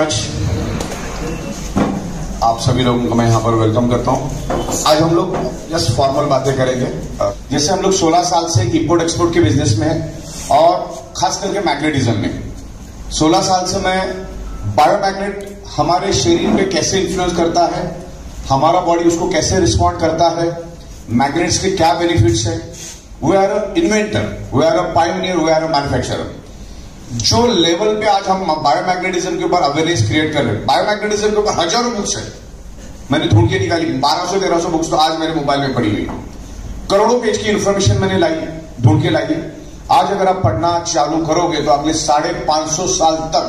Much. आप सभी लोगों को मैं यहाँ पर वेलकम करता हूँ। आज हम लोग जस्ट फॉर्मल बातें करेंगे। जैसे हम लोग 16 साल से इंपोर्ट एक्सपोर्ट के बिजनेस में हैं और खास करके मैग्नेटिज्म में 16 साल से मैं बायोमैग्नेट हमारे शरीर पे कैसे इन्फ्लुएंस करता है, हमारा बॉडी उसको कैसे रिस्पॉन्ड करता है, मैग्नेट्स के क्या बेनिफिट्स है। We are a inventor, we are a pioneer, we are a manufacturer. जो लेवल पे आज हम बायोमैग्नेटिज्म के ऊपर अवेयरनेस क्रिएट कर रहे हैं, बायोमैग्नेटिज्म के ऊपर हजारों बुक्स है, मैंने ढूंढ के निकाली 1200-1300 बुक्स तो आज मेरे मोबाइल में पड़ी हुई। करोड़ों पेज की इंफॉर्मेशन मैंने लाई, ढूंढ के लाई। आज अगर आप पढ़ना चालू करोगे तो अगले 550 साल तक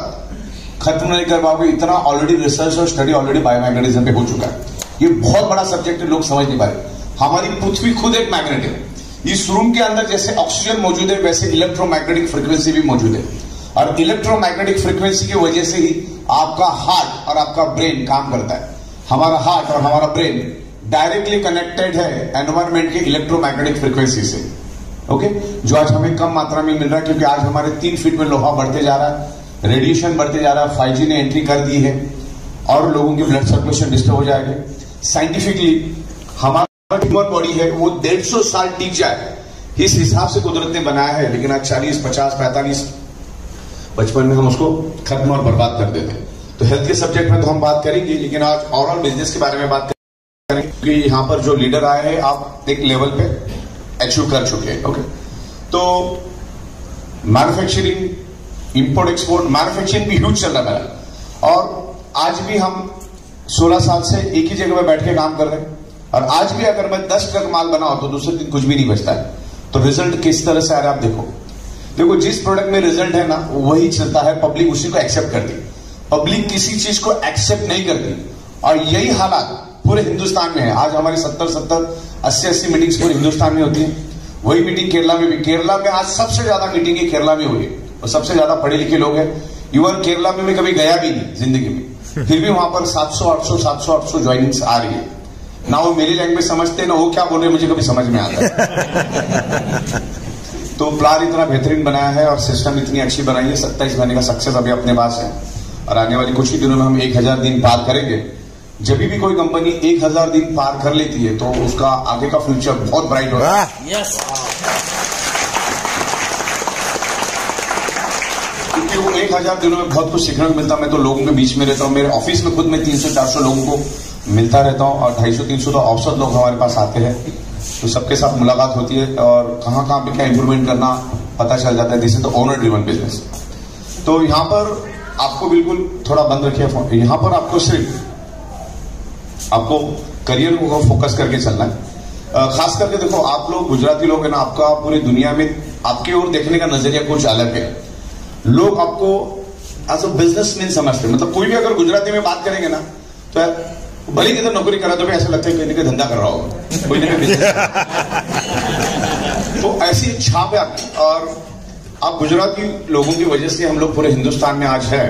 खत्म नहीं कर पाओगे। इतना ऑलरेडी रिसर्च और स्टडी ऑलरेडी बायोमैग्नेटिज्म पे हो चुका है। ये बहुत बड़ा सब्जेक्ट है, लोग समझ नहीं पा रहे। हमारी पृथ्वी खुद एक मैग्नेट है। इस रूम के अंदर जैसे ऑक्सीजन मौजूद है वैसे इलेक्ट्रोमैग्नेटिक फ्रीक्वेंसी भी मौजूद है, और इलेक्ट्रोमैग्नेटिक फ्रीक्वेंसी की वजह से ही आपका हार्ट और आपका ब्रेन काम करता है। हमारा हार्ट और हमारा ब्रेन डायरेक्टली कनेक्टेड है एनवायरमेंट के इलेक्ट्रोमैग्नेटिक फ्रीक्वेंसी से। ओके, जो आज हमें कम मात्रा में मिल रहा है क्योंकि आज हमारे 3 फीट में लोहा बढ़ते जा रहा है, रेडिएशन बढ़ते जा रहा है, 5G ने एंट्री कर दी है और लोगों की ब्लड सर्कुलेशन डिस्टर्ब हो जाएगी। साइंटिफिकली हमारा ह्यूमन बॉडी है वो 150 साल टिक जाए इस हिसाब से कुदरत ने बनाया है, लेकिन आज 40, 50, 45, 55 में हम उसको खत्म और बर्बाद कर देते हैं। तो हेल्थ के सब्जेक्ट में तो हम बात करेंगे, लेकिन आज ओवरऑल बिजनेस के बारे में बात करेंगे क्योंकि यहाँ पर जो लीडर आए हैं आप एक लेवल पे अचीव कर चुके हैं। ओके, तो मैन्युफैक्चरिंग, इंपोर्ट एक्सपोर्ट, मैन्युफैक्चरिंग भी ह्यूज चल रहा है और आज भी हम 16 साल से एक ही जगह पे बैठ के काम कर रहे हैं। और आज भी अगर मैं 10 ट्रक माल बनाऊं तो दूसरे दिन कुछ भी नहीं बचता है। तो रिजल्ट किस तरह से आ रहा है आप देखो, जिस प्रोडक्ट में रिजल्ट है ना वही चलता है, पब्लिक उसी को एक्सेप्ट करती। पब्लिक किसी चीज को एक्सेप्ट नहीं करती और यही हालात पूरे हिंदुस्तान में है। आज हमारी 70, 80 मीटिंग्स पूरे हिंदुस्तान में होती है। वही मीटिंग केरला में भी, केरला में आज सबसे ज्यादा मीटिंग केरला में हुई है और सबसे ज्यादा पढ़े लिखे लोग हैं। इवन केरला में मैं कभी गया भी नहीं जिंदगी में, फिर भी वहां पर 700-800 ज्वाइनिंग्स आ रही है ना। वो मेरी लैंग्वेज समझते हैं ना वो क्या बोल रहे हैं मुझे कभी समझ में आता है। तो प्लान इतना बेहतरीन बनाया है और सिस्टम इतनी अच्छी बनाई है। 27 महीने का सक्सेस अभी अपने पास है और आने वाली कुछ ही दिनों में हम 1000 दिन पार करेंगे। जब भी कोई कंपनी 1000 दिन पार कर लेती है तो उसका आगे का फ्यूचर बहुत ब्राइट होता है। यस, क्योंकि वो 1000 दिनों में बहुत कुछ सीखने को मिलता है। मैं तो लोगों के बीच में रहता हूँ, मेरे ऑफिस में खुद में 300-400 लोगों को मिलता रहता हूँ और 250-300 तो औसत लोग हमारे पास आते हैं। तो सबके साथ मुलाकात होती है और कहाँ कहाँ पे क्या इंप्रूवमेंट करना पता चल जाता है। This is the owner driven business. तो यहाँ पर आपको बिल्कुल थोड़ा बंद रखिए, यहाँ पर आपको सिर्फ आपको करियर को फोकस करके चलना है। खास करके देखो, आप लोग गुजराती लोग हैं ना, आपका पूरी दुनिया में आपकी ओर देखने का नजरिया कुछ अलग है। लोग आपको एज अ बिजनेसमैन समझते हैं। मतलब कोई भी अगर गुजराती में बात करेंगे ना तो भले किधर नौकरी करा तो भी ऐसा लगता है कहीं ना कहीं धंधा कर रहा होगा, कोई ना कोई बिजनेस। तो ऐसी छाप है आपकी और आप गुजराती लोगों की वजह से हम लोग पूरे हिंदुस्तान में आज है।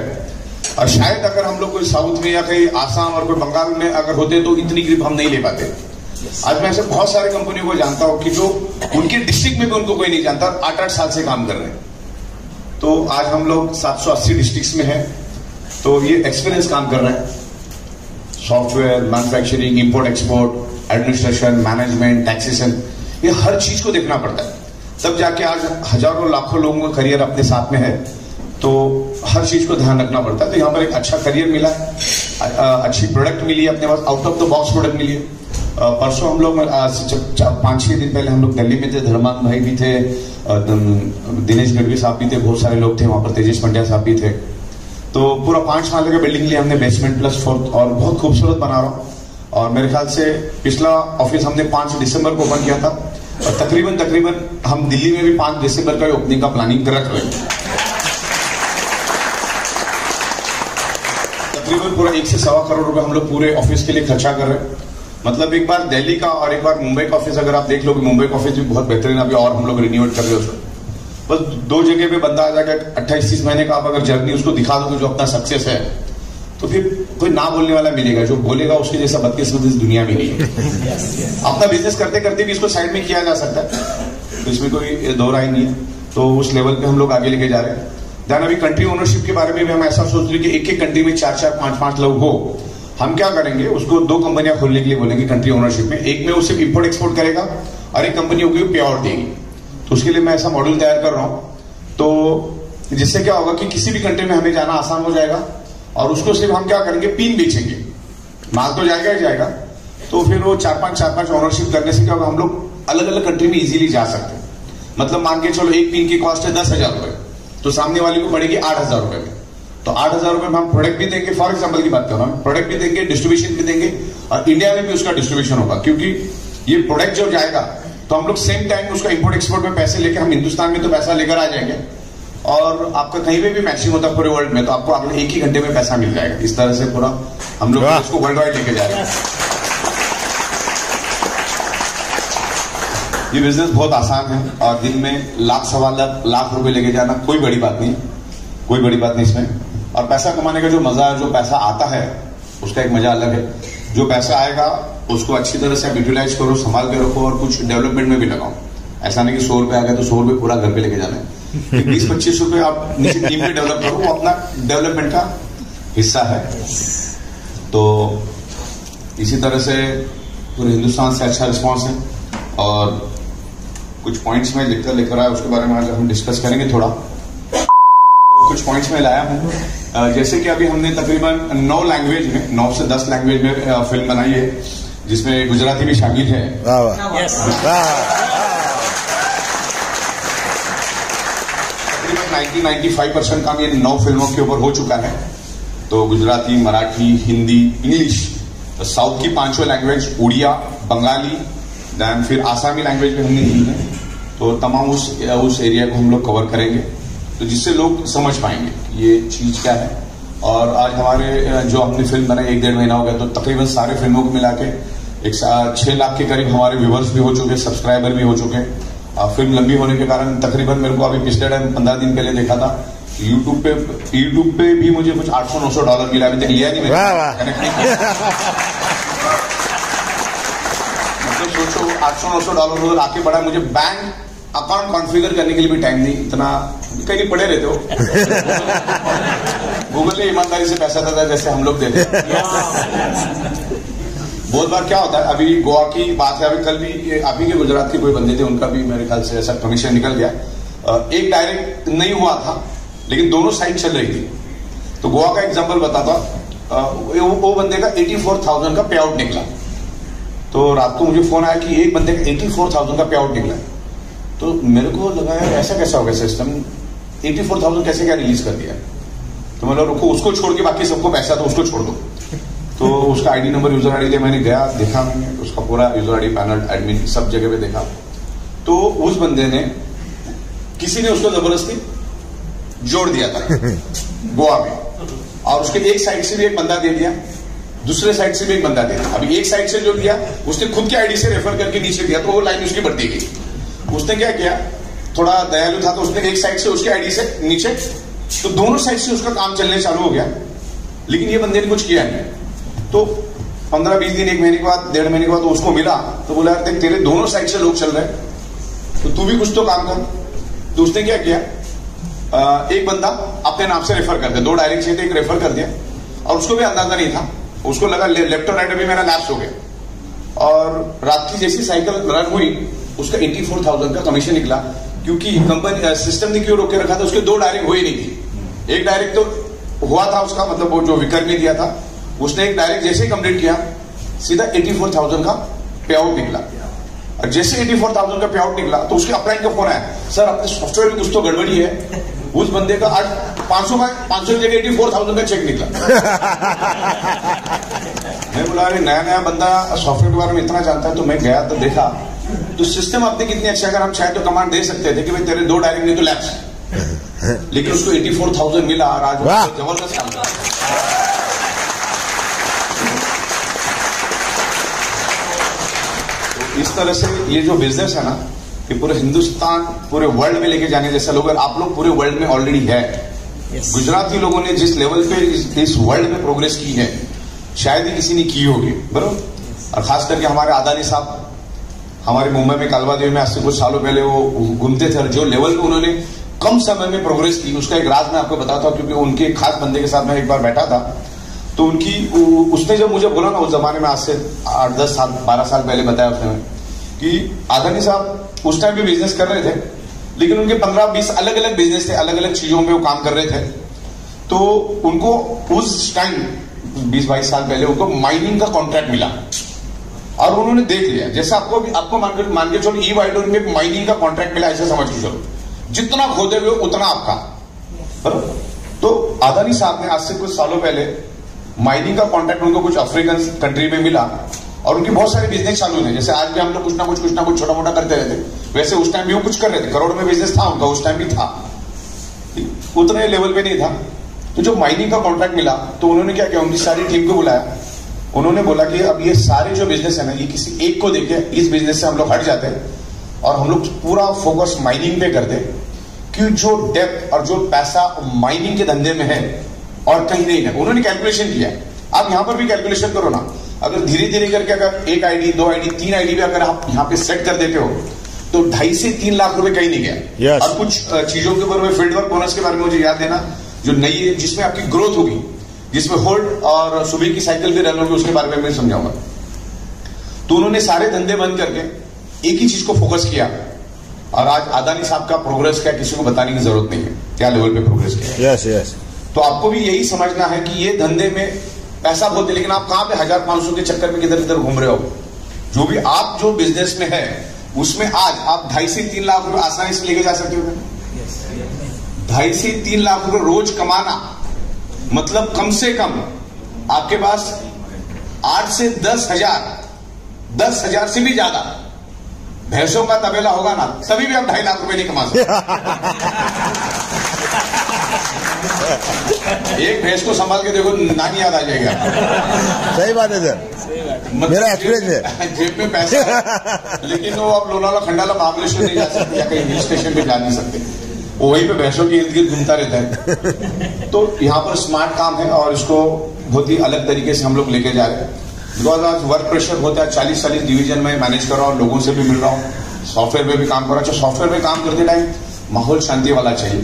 और शायद अगर हम लोग कोई साउथ में या कहीं आसाम और कोई बंगाल में अगर होते तो इतनी ग्रिप हम नहीं ले पाते। आज मैं ऐसे बहुत सारी कंपनियों को जानता हूं कि जो उनके डिस्ट्रिक्ट में भी उनको कोई नहीं जानता, 8-8 साल से काम कर रहे हैं। तो आज हम लोग 780 डिस्ट्रिक्ट्स में हैं, तो ये एक्सपीरियंस काम कर रहे हैं। Software, manufacturing, import export, administration, management, taxation, ये हर चीज को देखना पड़ता है। तब जाके आज हजारों लाखों लोगों का करियर अपने साथ में है, तो हर चीज को ध्यान रखना पड़ता है। तो यहाँ पर एक अच्छा करियर मिला है, अच्छी प्रोडक्ट मिली है अपने पास, out of the box product मिली है। परसों हम लोग 5-6 दिन पहले हम लोग दिल्ली में थे, धर्मान भाई भी थे, दिनेश गढ़वी साहब भी थे, बहुत सारे लोग थे वहां पर, तेजेश पंड्या साहब भी थे। तो पूरा 5 माले का बिल्डिंग लिए हमने बेसमेंट प्लस 4th और बहुत खूबसूरत बना रहा हूँ। और मेरे ख्याल से पिछला ऑफिस हमने 5 दिसंबर को ओपन किया था और तकरीबन हम दिल्ली में भी 5 दिसंबर का ओपनिंग का प्लानिंग रख रहे हैं। तकरीबन पूरा 1 से 1.25 करोड़ रुपए हम लोग पूरे ऑफिस के लिए खर्चा कर रहे हैं। मतलब एक बार दिल्ली का और एक बार मुंबई का ऑफिस अगर आप देख लो, मुंबई का ऑफिस भी बहुत बेहतरीन अभी और हम लोग रिन्यूएट कर रहे हैं उसको। बस 2 जगह पे बंदा आ जाएगा, 28-30 महीने का आप अगर जर्नी उसको दिखा दोगे जो अपना सक्सेस है, तो फिर कोई ना बोलने वाला मिलेगा। जो बोलेगा उसके जैसा बदकिस्मत इस दुनिया में नहीं है। अपना बिजनेस करते करते भी इसको साइड में किया जा सकता है, तो इसमें कोई दो राय नहीं है। तो उस लेवल पे हम लोग आगे लेके जा रहे हैं देन अभी कंट्री ओनरशिप के बारे में भी हम ऐसा सोच रहे कि एक एक कंट्री में 4-4, 5-5 लोग हो। हम क्या करेंगे, उसको 2 कंपनियां खोलने के लिए बोलेंगे कंट्री ओनरशिप में। एक में वो सिर्फ इंपोर्ट एक्सपोर्ट करेगा और एक कंपनी होगी पे आउट देगी। तो उसके लिए मैं ऐसा मॉडल तैयार कर रहा हूं, तो जिससे क्या होगा कि किसी भी कंट्री में हमें जाना आसान हो जाएगा और उसको सिर्फ हम क्या करेंगे, पिन बेचेंगे, माल तो जाएगा ही जाएगा। तो फिर वो 4-5 ओनरशिप करने से क्या होगा, हम लोग अलग अलग कंट्री में इजीली जा सकते हैं। मतलब मान के चलो एक पिन की कॉस्ट है 10,000 रुपए, तो सामने वाले को पड़ेगी 8,000 रुपए में। तो 8,000 रुपए में हम प्रोडक्ट भी देंगे, फॉर एग्जाम्पल की बात कर रहा हूं, प्रोडक्ट भी देंगे, डिस्ट्रीब्यूशन भी देंगे और इंडिया में भी उसका डिस्ट्रीब्यूशन होगा। क्योंकि ये प्रोडक्ट जब जाएगा तो हम लोग सेम टाइम उसका इंपोर्ट एक्सपोर्ट में पैसे लेकर हम हिंदुस्तान में तो पैसा लेकर आ जाएंगे और आपका कहीं पे भी मैक्सिमम होता है पूरे वर्ल्ड में, तो आपको अगले 1 ही घंटे में पैसा मिल जाएगा। इस तरह से पूरा हम लोग इसको वर्ल्ड वाइड लेके जा रहे हैं। ये बिजनेस बहुत आसान है और दिन में लाख-सवा लाख रुपए लेके जाना कोई बड़ी बात नहीं, कोई बड़ी बात नहीं इसमें। और पैसा कमाने का जो मजा है, जो पैसा आता है उसका एक मजा अलग है। जो पैसा आएगा उसको अच्छी तरह से आप यूटिलाइज करो, संभाल के रखो और कुछ डेवलपमेंट में भी लगाओ। ऐसा नहीं कि 100 रुपए आ गया तो 100 रुपए पूरा घर पे लेके जाना है। 20-25 रुपए आप नीचे टीम पे डेवलप करो, वो अपना डेवलपमेंट का हिस्सा है। तो इसी तरह से पूरे हिंदुस्तान से अच्छा रिस्पॉन्स है और कुछ पॉइंट्स में लिखकर लेकर आया, उसके बारे में आज हम डिस्कस करेंगे थोड़ा। कुछ पॉइंट्स में लाया हूं, जैसे कि अभी हमने तकरीबन 9 लैंग्वेज में, 9 से 10 लैंग्वेज में फिल्म बनाई है, जिसमें गुजराती भी शामिल है। तकरीबन 90-95% काम ये 9 फिल्मों के ऊपर हो चुका है। तो गुजराती, मराठी, हिंदी, इंग्लिश, साउथ की 5 लैंग्वेज, उड़िया, बंगाली, देन फिर आसामी लैंग्वेज में हमने दी है। तो तमाम उस एरिया को हम लोग कवर करेंगे, तो जिससे लोग समझ पाएंगे ये चीज क्या है। और आज हमारे जो हमने फिल्म बनाई 1-1.5 महीना हो गया, तो तकरीबन सारे फिल्मों को मिला के 6 लाख के करीब हमारे व्यूवर्स भी हो चुके, सब्सक्राइबर भी हो चुके। फिल्म लंबी होने के कारण तकरीबन मेरे को अभी पिछले टाइम 15 दिन पहले देखा था यूट्यूब पे भी मुझे कुछ $800-900 मिला। अभी तक लिया नहीं मैंने, कनेक्ट नहीं किया। मतलब सोचो $800-900 उधर आके पड़ा, मुझे बैंक अकाउंट कॉन्फ़िगर करने के लिए भी टाइम नहीं, इतना कहीं पड़े रहते हो। गूगल ने ईमानदारी से पैसा देता है जैसे हम लोग देते हैं। बहुत बार क्या होता है, अभी गोवा की बात है, अभी कल भी आप ही के गुजरात के कोई बंदे थे, उनका भी मेरे ख्याल से ऐसा कमीशन निकल गया। एक डायरेक्ट नहीं हुआ था लेकिन दोनों साइड चल रही थी। तो गोवा का एग्जांपल बताता, वो बंदे का 84,000 का पे आउट निकला। तो रात को मुझे फोन आया कि एक बंदे का 84,000 का पे आउट निकला। तो मेरे को लगा यार ऐसा कैसा हो गया सिस्टम, 84,000 कैसे क्या रिलीज कर दिया। तो मतलब रुको, उसको छोड़ के बाकी सबको पैसा तो उसको छोड़ दो। तो उसका आईडी नंबर, यूजर आईडी ले, मैंने गया देखा, मैंने उसका पूरा यूजर आईडी, पैनल, एडमिन सब जगह पे देखा। तो उस बंदे ने, किसी ने उसको जबरदस्ती जोड़ दिया था गोवा में, और उसके एक साइड से भी एक बंदा दे दिया, दूसरे साइड से भी एक बंदा दे दिया। अभी एक साइड से जो दिया उसने खुद की आईडी से रेफर करके नीचे दिया, तो वो लाइन उसकी बढ़ती गई। उसने क्या किया, थोड़ा दयालु था, तो उसने एक साइड से उसकी आईडी से नीचे, तो दोनों साइड से उसका काम चलने चालू हो गया। लेकिन ये बंदे ने कुछ किया नहीं। तो 15-20 दिन, 1 महीने के बाद, 1.5 महीने के बाद उसको मिला, तो बोला यार देख तेरे दोनों साइड से लोग चल रहे हैं, तो तू भी कुछ तो काम कर। तो उसने क्या किया, एक बंदा अपने नाम से रेफर कर दिया, 2 डायरेक्ट चाहिए थे, एक रेफर कर दिया। और उसको भी अंदाजा नहीं था, उसको लगा लेफ्ट और राइट अभी मेरा लैप्स हो गया। और रात की जैसी साइकिल रन हुई, उसका 84,000 का कमीशन निकला। क्योंकि कंपनी सिस्टम ने क्यों रोक के रखा था, उसके 2 डायरेक्ट हुई नहीं थी। एक डायरेक्ट तो हुआ था उसका, मतलब वो जो विकर ने दिया था, उसने एक डायरेक्ट जैसे ही कंप्लीट किया, सीधा 84,000 का पे आउट निकला। और जैसे 84,000 का पे आउट निकला, तो उसके अपलाइन का फोन आया, सर अपने सॉफ्टवेयर में कुछ तो गड़बड़ी है। उस बंदे का आज 500 की जगह 84,000 का चेक निकला। मैं बोला अरे नया बंदा सॉफ्टवेयर के बारे में इतना जानता है। तो मैं गया तो देखा, तो सिस्टम आपने कितनी अच्छा, अगर हम चाहे तो कमांड दे सकते थे कि भाई तेरे 2 डायरेक्ट नहीं तो लैप्स, लेकिन उसको 84,000 मिला और आज जबरदस्त काम था। तो इस तरह से ये जो बिजनेस है ना, ये पूरे हिंदुस्तान, पूरे वर्ल्ड में लेके जाने जैसा लोग, आप लोग पूरे वर्ल्ड में ऑलरेडी है। गुजराती लोगों ने जिस लेवल पे इस वर्ल्ड में प्रोग्रेस की है, शायद ही किसी ने की होगी, बराबर। और खास करके हमारे अदानी साहब, हमारे मुंबई में कालवा देवी में आज से कुछ सालों पहले वो घूमते थे, और जो लेवल पे उन्होंने कम समय में प्रोग्रेस की। उसका एक राज मैं आपको बताता हूं, क्योंकि उनके एक खास बंदे के साथ मैं एक बार बैठा था, तो उसने जब मुझे बोला ना उस जमाने में, आज से 8-10 साल 12 साल पहले बताया उसने कि आदानी साहब उस टाइम भी बिजनेस कर रहे थे, लेकिन उनके 15-20 अलग अलग बिजनेस थे, अलग अलग चीजों में वो काम कर रहे थे। तो उनको उस टाइम 20-22 साल पहले उनको माइनिंग का कॉन्ट्रैक्ट मिला और उन्होंने देख लिया। जैसे आपको मान के चलो ई-वाइडोर में माइनिंग का कॉन्ट्रैक्ट मिला, ऐसे समझ के चलो, जितना खोदे हुए उतना आपका, बराबर। तो अदानी साहब ने आज से कुछ सालों पहले माइनिंग का कॉन्ट्रैक्ट उनको कुछ अफ्रीकन कंट्री में मिला और उनकी बहुत सारे बिजनेस चालू थे। जैसे आज भी हम लोग कुछ ना कुछ छोटा मोटा करते रहते, वैसे उस टाइम भी वो कुछ कर रहे थे। करोड़ में बिजनेस था उनका, उस टाइम भी था, उतने लेवल पे नहीं था। तो जब माइनिंग का कॉन्ट्रैक्ट मिला तो उन्होंने क्या किया, उनकी सारी टीम को बुलाया। उन्होंने बोला कि अब ये सारे जो बिजनेस है ना, ये किसी एक को देके इस बिजनेस से हम लोग हट जाते हैं और हम लोग पूरा फोकस माइनिंग पे करते, कि जो डेप्थ और जो पैसा माइनिंग के धंधे में है और कहीं नहीं है। उन्होंने कैलकुलेशन किया, आप यहां पर भी कैलकुलेशन करो ना, अगर धीरे धीरे करके अगर 1 आईडी 2 आईडी 3 आईडी भी अगर आप यहां पे सेट कर देते हो तो 2.5 से 3 लाख रुपए कहीं नहीं गया। और कुछ चीजों के ऊपर में फील्ड वर्क बोनस के बारे में मुझे याद देना, जो नई है जिसमें आपकी ग्रोथ होगी, जिसमें होल्ड और सुबह की साइकिल भी रन होगी, उसके बारे में मैं समझाऊंगा। तो उन्होंने सारे धंधे बंद करके एक ही चीज को फोकस किया और आज अदानी साहब का प्रोग्रेस क्या किसी को बताने की जरूरत नहीं है, क्या लेवल पे प्रोग्रेस किया। यस। तो आपको भी यही समझना है कि ये धंधे में पैसा बहुत है, लेकिन आप कहां पे 1000-500 के चक्कर में किधर किधर घूम रहे हो। जो भी आप जो बिजनेस में है उसमें आज आप 2.5 से 3 लाख रुपए आसानी से लेके जा सकते हो। 2.5 से 3 लाख रुपए रोज कमाना मतलब कम से कम आपके पास 8 से 10,000 से भी ज्यादा भैंसों का तबेला होगा ना, तभी भी आप 2.5 लाख रुपए नहीं कमा सकते। एक भैंस को संभाल के देखो, नानी याद आ जाएगा। सही बात है सर, मेरा एक्सपीरियंस है। जेब में पैसा है, लेकिन वो आप लोनावाला खंडाला महाबलेश्वर नहीं जा सकते या कहीं हिल स्टेशन पे जा नहीं सकते, वो वहीं पे भैंसों के इर्द गिर्द घूमता रहता है। तो यहाँ पर स्मार्ट काम है और इसको बहुत ही अलग तरीके से हम लोग लेके जा रहे हैं। बिकॉज आज वर्क प्रेशर होता है, 40 डिवीजन में मैनेज कर रहा हूँ, लोगों से भी मिल रहा हूँ, सॉफ्टवेयर में भी काम कर रहा हूँ। सॉफ्टवेयर में काम करते टाइम माहौल शांति वाला चाहिए,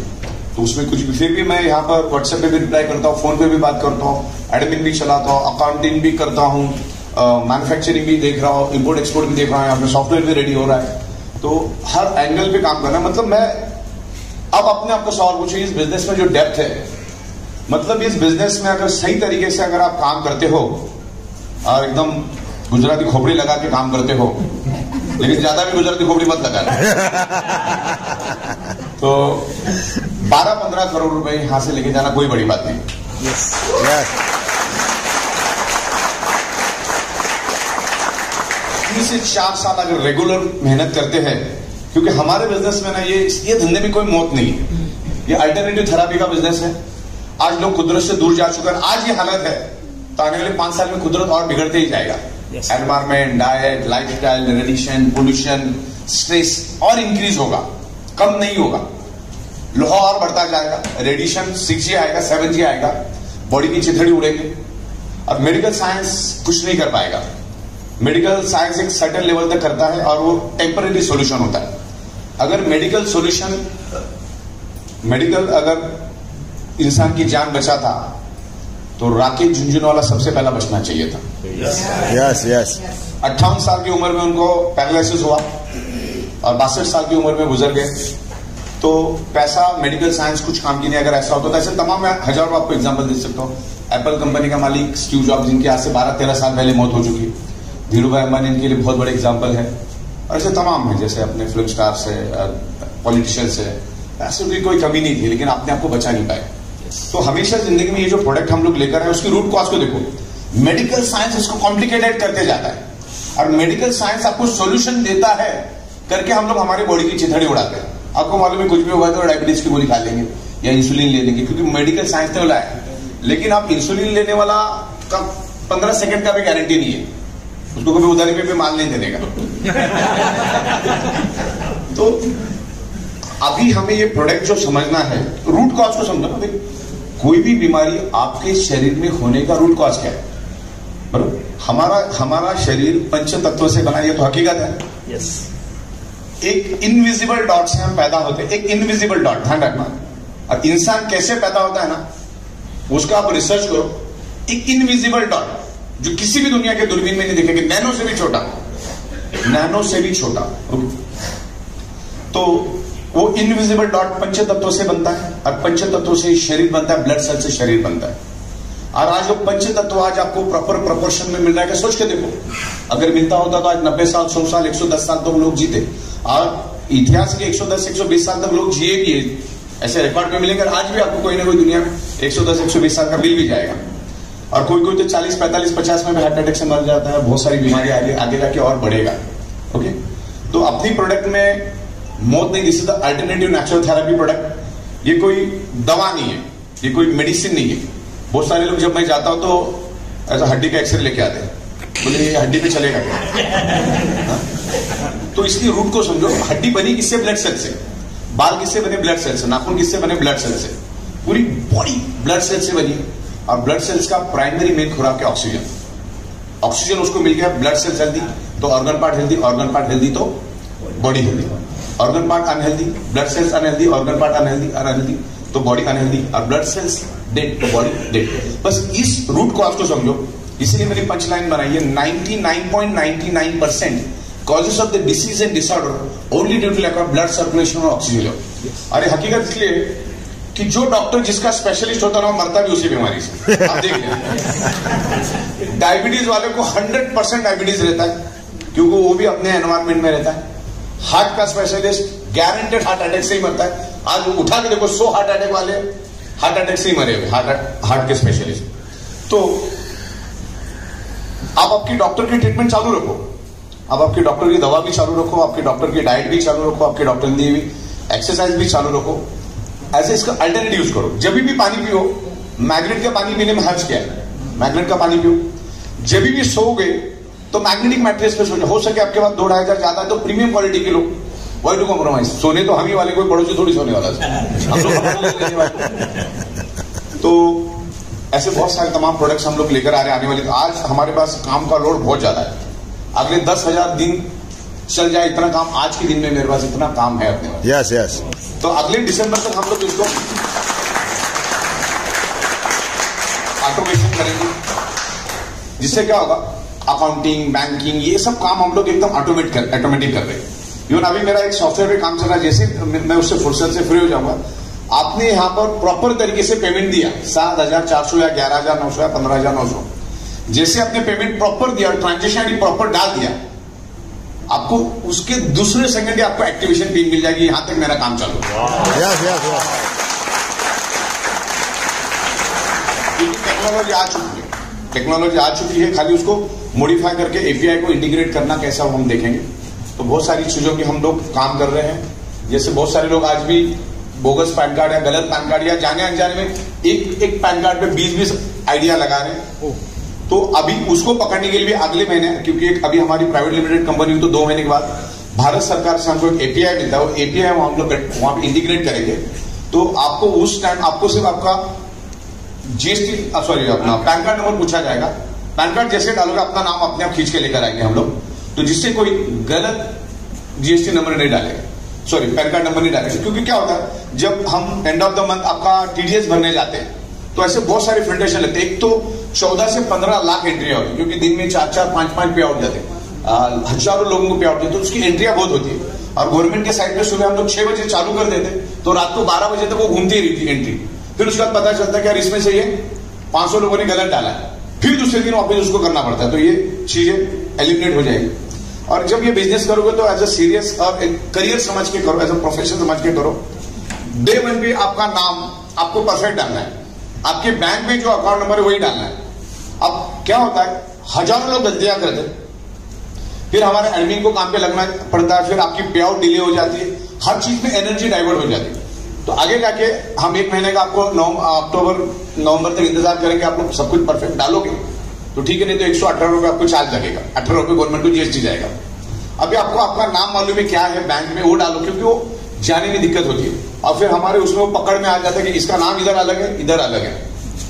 तो उसमें कुछ भी, फिर भी मैं यहाँ पर व्हाट्सएप पे भी रिप्लाई करता हूँ, फोन पे भी बात करता हूँ, एडमिन भी चलाता हूँ, अकाउंटिंग भी करता हूँ, मैन्युफैक्चरिंग भी देख रहा हूँ, इम्पोर्ट एक्सपोर्ट भी देख रहा हूँ, यहाँ पे सॉफ्टवेयर भी रेडी हो रहा है। तो हर एंगल पे काम करना, मतलब मैं अब अपने आपको सवाल पूछे, इस बिजनेस में जो डेप्थ है, मतलब इस बिजनेस में अगर सही तरीके से अगर आप काम करते हो और एकदम गुजराती खोपड़ी लगा के काम करते हो, लेकिन ज्यादा भी गुजराती खोपड़ी मत लगा तो 12-15 करोड़ रुपए यहां से लेके जाना कोई बड़ी बात नहीं। यस। 3 से 4 साल अगर रेगुलर मेहनत करते हैं, क्योंकि हमारे बिजनेस में ना ये धंधे में कोई मौत नहीं है, ये अल्टरनेटिव थेरापी का बिजनेस है। आज लोग कुदरत से दूर जा चुके हैं, आज ये हालत है तो आने वाले 5 साल में कुदरत और बिगड़ते ही जाएगा। Environment, diet, lifestyle, radiation, pollution, stress और इंक्रीज होगा, कम नहीं होगा। लोहा और बढ़ता जाएगा, रेडिएशन 6G आएगा, 7G आएगा, बॉडी की चिथड़ी उड़ेगी और मेडिकल साइंस कुछ नहीं कर पाएगा। मेडिकल साइंस एक सर्टेन लेवल तक करता है और वो टेम्पररी सॉल्यूशन होता है। अगर मेडिकल अगर इंसान की जान बचा था तो राकेश झुंझुनवाला सबसे पहला बचना चाहिए था। यस। 58 साल की उम्र में उनको पैरालिसिस हुआ और 62 साल की उम्र में गुजर गए। तो पैसा, मेडिकल साइंस कुछ काम की नहीं। अगर ऐसा होता तो ऐसे तमाम, मैं हजारों आपको एग्जांपल दे सकता हूँ। एप्पल कंपनी का मालिक स्टीव जॉब्स, जिनकी आज से 12-13 साल पहले मौत हो चुकी, धीरू भाई अंबानी इनके लिए बहुत बड़े एग्जाम्पल है। और ऐसे तमाम है, जैसे अपने फिल्म स्टार से, पॉलिटिशियन से, ऐसे भी कोई कमी नहीं थी, लेकिन अपने आप को बचा नहीं पाए। तो हमेशा जिंदगी में ये जो प्रोडक्ट हम लोग लेकर आए, उसकी रूट कॉज को देखो। मेडिकल साइंस इसको कॉम्प्लिकेटेड करते जाता है और मेडिकल साइंस आपको सॉल्यूशन देता है करके हम लोग हमारी बॉडी की चिथड़ी उड़ाते हैं। आपको मालूम है कुछ भी होगा तो डायबिटीज की गोली खा लेंगे या इंसुलिन ले लेंगे, क्योंकि मेडिकल साइंस ने लाया। लेकिन आप इंसुलिन लेने वाला का 15 सेकंड का भी गारंटी नहीं है, उसको कभी उधारी पे भी माल नहीं देने का। तो अभी हमें ये प्रोडक्ट जो समझना है, रूट कॉज को समझना। कोई भी बीमारी आपके शरीर में होने का रूट कॉज क्या है? बराबर, हमारा शरीर पंच तत्व से बना, ये तो हकीकत है। यस। एक इनविजिबल डॉट से हम पैदा होते हैं, एक इनविजिबल डॉट, ध्यान रखना। अब इंसान कैसे पैदा होता है ना, उसका आप रिसर्च करो। एक इनविजिबल डॉट जो किसी भी दुनिया के दूरबीन में नहीं दिखेगी, नैनो से भी छोटा, नैनो से भी छोटा। तो वो इनविजिबल डॉट पंच तत्वों से बनता है, और पंच तत्वों से शरीर बनता है, ब्लड सेल से शरीर बनता है। और आज वो पंच तत्व आज आपको प्रॉपर प्रोपोर्शन में मिल रहा है, सोच के देखो, अगर मिलता होता तो आज 90 साल, 100 साल, 110 साल तक लोग जीते, और इतिहास के 110, 120 साल तक लोग जिए भी है, ऐसे रिकॉर्ड में मिलेंगे। आज भी आपको कोई ना कोई दुनिया में 110, 120 साल का मिल भी जाएगा। और कोई कोई तो 40, 45, 50 में भी हार्ट अटैक से मर जाता है, बहुत सारी बीमारी आगे जाके और बढ़ेगा। ओके, तो अपनी प्रोडक्ट में मौत नहीं, this is the alternative natural therapy product. ये कोई दवा नहीं है, ये कोई मेडिसिन नहीं है। बहुत सारे लोग, जब मैं जाता हूं तो ऐसा हड्डी का एक्सरे लेके आते हैं, बोले ये हड्डी पे चलेगा क्या? तो इसकी रूट को समझो। हड्डी बनी किससे? ब्लड सेल से। बाल किससे बने? ब्लड सेल से। नाखून किससे बने? ब्लड सेल से। पूरी बॉडी ब्लड सेल से बनी, और ब्लड सेल्स का प्राइमरी मेन खुराक है ऑक्सीजन। ऑक्सीजन उसको मिल गया, ब्लड सेल्स हेल्दी तो organ part healthy, organ part healthy तो body healthy. Organ part unhealthy, blood cells unhealthy, organ part unhealthy तो बॉडी अनहेल्दी, और ब्लड सेल्स डेड तो बॉडी डेड। बस इस रूट को आपको समझो, इसीलिए मेरी पंच लाइन बनाई है, 99.99% causes of the disease and disorder only due to lack of blood circulation और ऑक्सीजन। अरे हकीकत इसलिए कि जो डॉक्टर जिसका स्पेशलिस्ट होता है ना, मरता भी उसी बीमारी से। आप देखिए, डायबिटीज वाले को 100% डायबिटीज रहता है, क्योंकि वो भी अपने एनवायरमेंट में रहता है। हार्ट का स्पेशलिस्ट गारंटेड हार्ट अटैक से ही मरता है। आज उठा के देखो, 100 हार्ट अटैक वाले हार्ट अटैक से ही मरे हुए, हार्ट के स्पेशलिस्ट। तो आप आपकी डॉक्टर की ट्रीटमेंट चालू रखो, आप आपके डॉक्टर की दवा भी चालू रखो, आपके डॉक्टर की डाइट भी चालू रखो, आपके डॉक्टर ने भी एक्सरसाइज भी चालू रखो। ऐसे इसका अल्टरनेट यूज करो। जब भी पानी पियो, मैग्नेट का पानी पीने में हर्ज क्या है? मैग्नेट का पानी पियो। जब भी सोओगे तो मैग्नेटिक मैट्रेस पे सो जाओ। हो सके आपके पास 2-2,500 ज्यादा है तो प्रीमियम क्वालिटी के लो, वही टू कॉम्प्रोमाइज। सोने तो हम ही वाले, कोई पड़ोसी थोड़ी सोने वाला तो ऐसे बहुत सारे तमाम प्रोडक्ट्स हम लोग लेकर आ रहे हैं आने वाले। आज हमारे पास काम का लोड बहुत ज्यादा है, अगले 10,000 दिन चल जाए इतना काम। आज के दिन में मेरे पास इतना काम है अपने पास। Yes yes. तो अगले दिसंबर तक हम लोग इसको ऑटोमेशन करेंगे, जिससे क्या होगा, अकाउंटिंग, बैंकिंग, ये सब काम हम लोग एकदम ऑटोमेटिक कर रहे हैं। इवन अभी मेरा एक सॉफ्टवेयर पे काम चल रहा है, जैसे मैं उससे फुर्सत से फ्री हो जाऊंगा, आपने यहां पर प्रॉपर तरीके से पेमेंट दिया 7,400 या 11,900 या 15,900, जैसे आपने पेमेंट प्रॉपर दिया, ट्रांजेक्शन आईडी प्रॉपर डाल दिया, आपको उसके दूसरे सेकंड आपको एक्टिवेशन पिन मिल जाएगी। यहां तक मेरा काम चालू है। टेक्नोलॉजी आ चुकी है, टेक्नोलॉजी आ चुकी है, खाली उसको मॉडिफाई करके एपीआई को इंटीग्रेट करना कैसा हम देखेंगे। तो बहुत सारी चीजों की हम लोग काम कर रहे हैं। जैसे बहुत सारे लोग आज भी बोगस पैन कार्ड या गलत पैन कार्ड या जाने अनजाने में एक पैन कार्ड पे 20-20 आइडिया लगा रहे हैं। तो अभी उसको पकड़ने के लिए अगले महीने, क्योंकि अभी हमारी प्राइवेट लिमिटेड कंपनी हुई तो 2 महीने के बाद भारत सरकार से हमको एक एपीआई मिलता है, वो एपीआई हम लोग वहां पे इंटीग्रेट करेंगे। तो आपको उस टाइम आपको सिर्फ आपका जीएसटी अपना पैन कार्ड नंबर पूछा जाएगा। पैन कार्ड जैसे डालोगे अपना नाम अपने आप खींच के लेकर आएंगे हम लोग, तो जिससे कोई गलत जीएसटी नंबर नहीं डालेगा, पैन कार्ड नंबर नहीं डालेगा। क्योंकि क्या होता है, जब हम एंड ऑफ द मंथ आपका टीडीएस भरने जाते हैं तो ऐसे बहुत सारे फिल्ट्रेशन लगते हैं। एक तो 14 से 15 लाख एंट्रियां होती है, क्योंकि दिन में 4-4, 5-5 पे आउट जाते हैं, हजारों लोगों को पे आउट जाते, तो उसकी एंट्रियां बहुत होती है। और गवर्नमेंट के साइड पे सुबह हम लोग 6 बजे चालू कर देते, तो रात को 12 बजे तक वो घूमती रही थी एंट्री। फिर उसके बाद पता चलता है कि यार इसमें से ये 500 लोगों ने गलत डाला है, फिर दूसरे दिन वापस उसको करना पड़ता है। तो ये चीजें एलिमिनेट हो जाएगी। और जब ये बिजनेस करोगे तो एज अ सीरियस और करियर समझ के करो, एज अ प्रोफेशन समझ के करो। डे 1 पे आपका नाम आपको परफेक्ट डालना है, आपके बैंक में जो अकाउंट नंबर है वही डालना है। अब क्या होता है, हजारों लोग गलतियां करते हैं, फिर हमारे एडमिन को काम पे लगना पड़ता है, फिर आपकी पे आउट डिले हो जाती है, हर चीज में एनर्जी डाइवर्ट हो जाती है। तो आगे जाके हम 1 महीने का आपको नवंबर तक इंतजार करेंगे, आप लोग सब कुछ परफेक्ट डालोगे तो ठीक है, नहीं तो 118 रुपए आपको चार्ज लगेगा, 18 रुपए गवर्नमेंट को जीएसटी जाएगा। अभी आपको आपका नाम मालूम है क्या है बैंक में, वो डालो, क्योंकि वो जाने में दिक्कत होती है। और फिर हमारे उसमें वो पकड़ में आ जाता है कि इसका नाम इधर अलग है, इधर अलग है,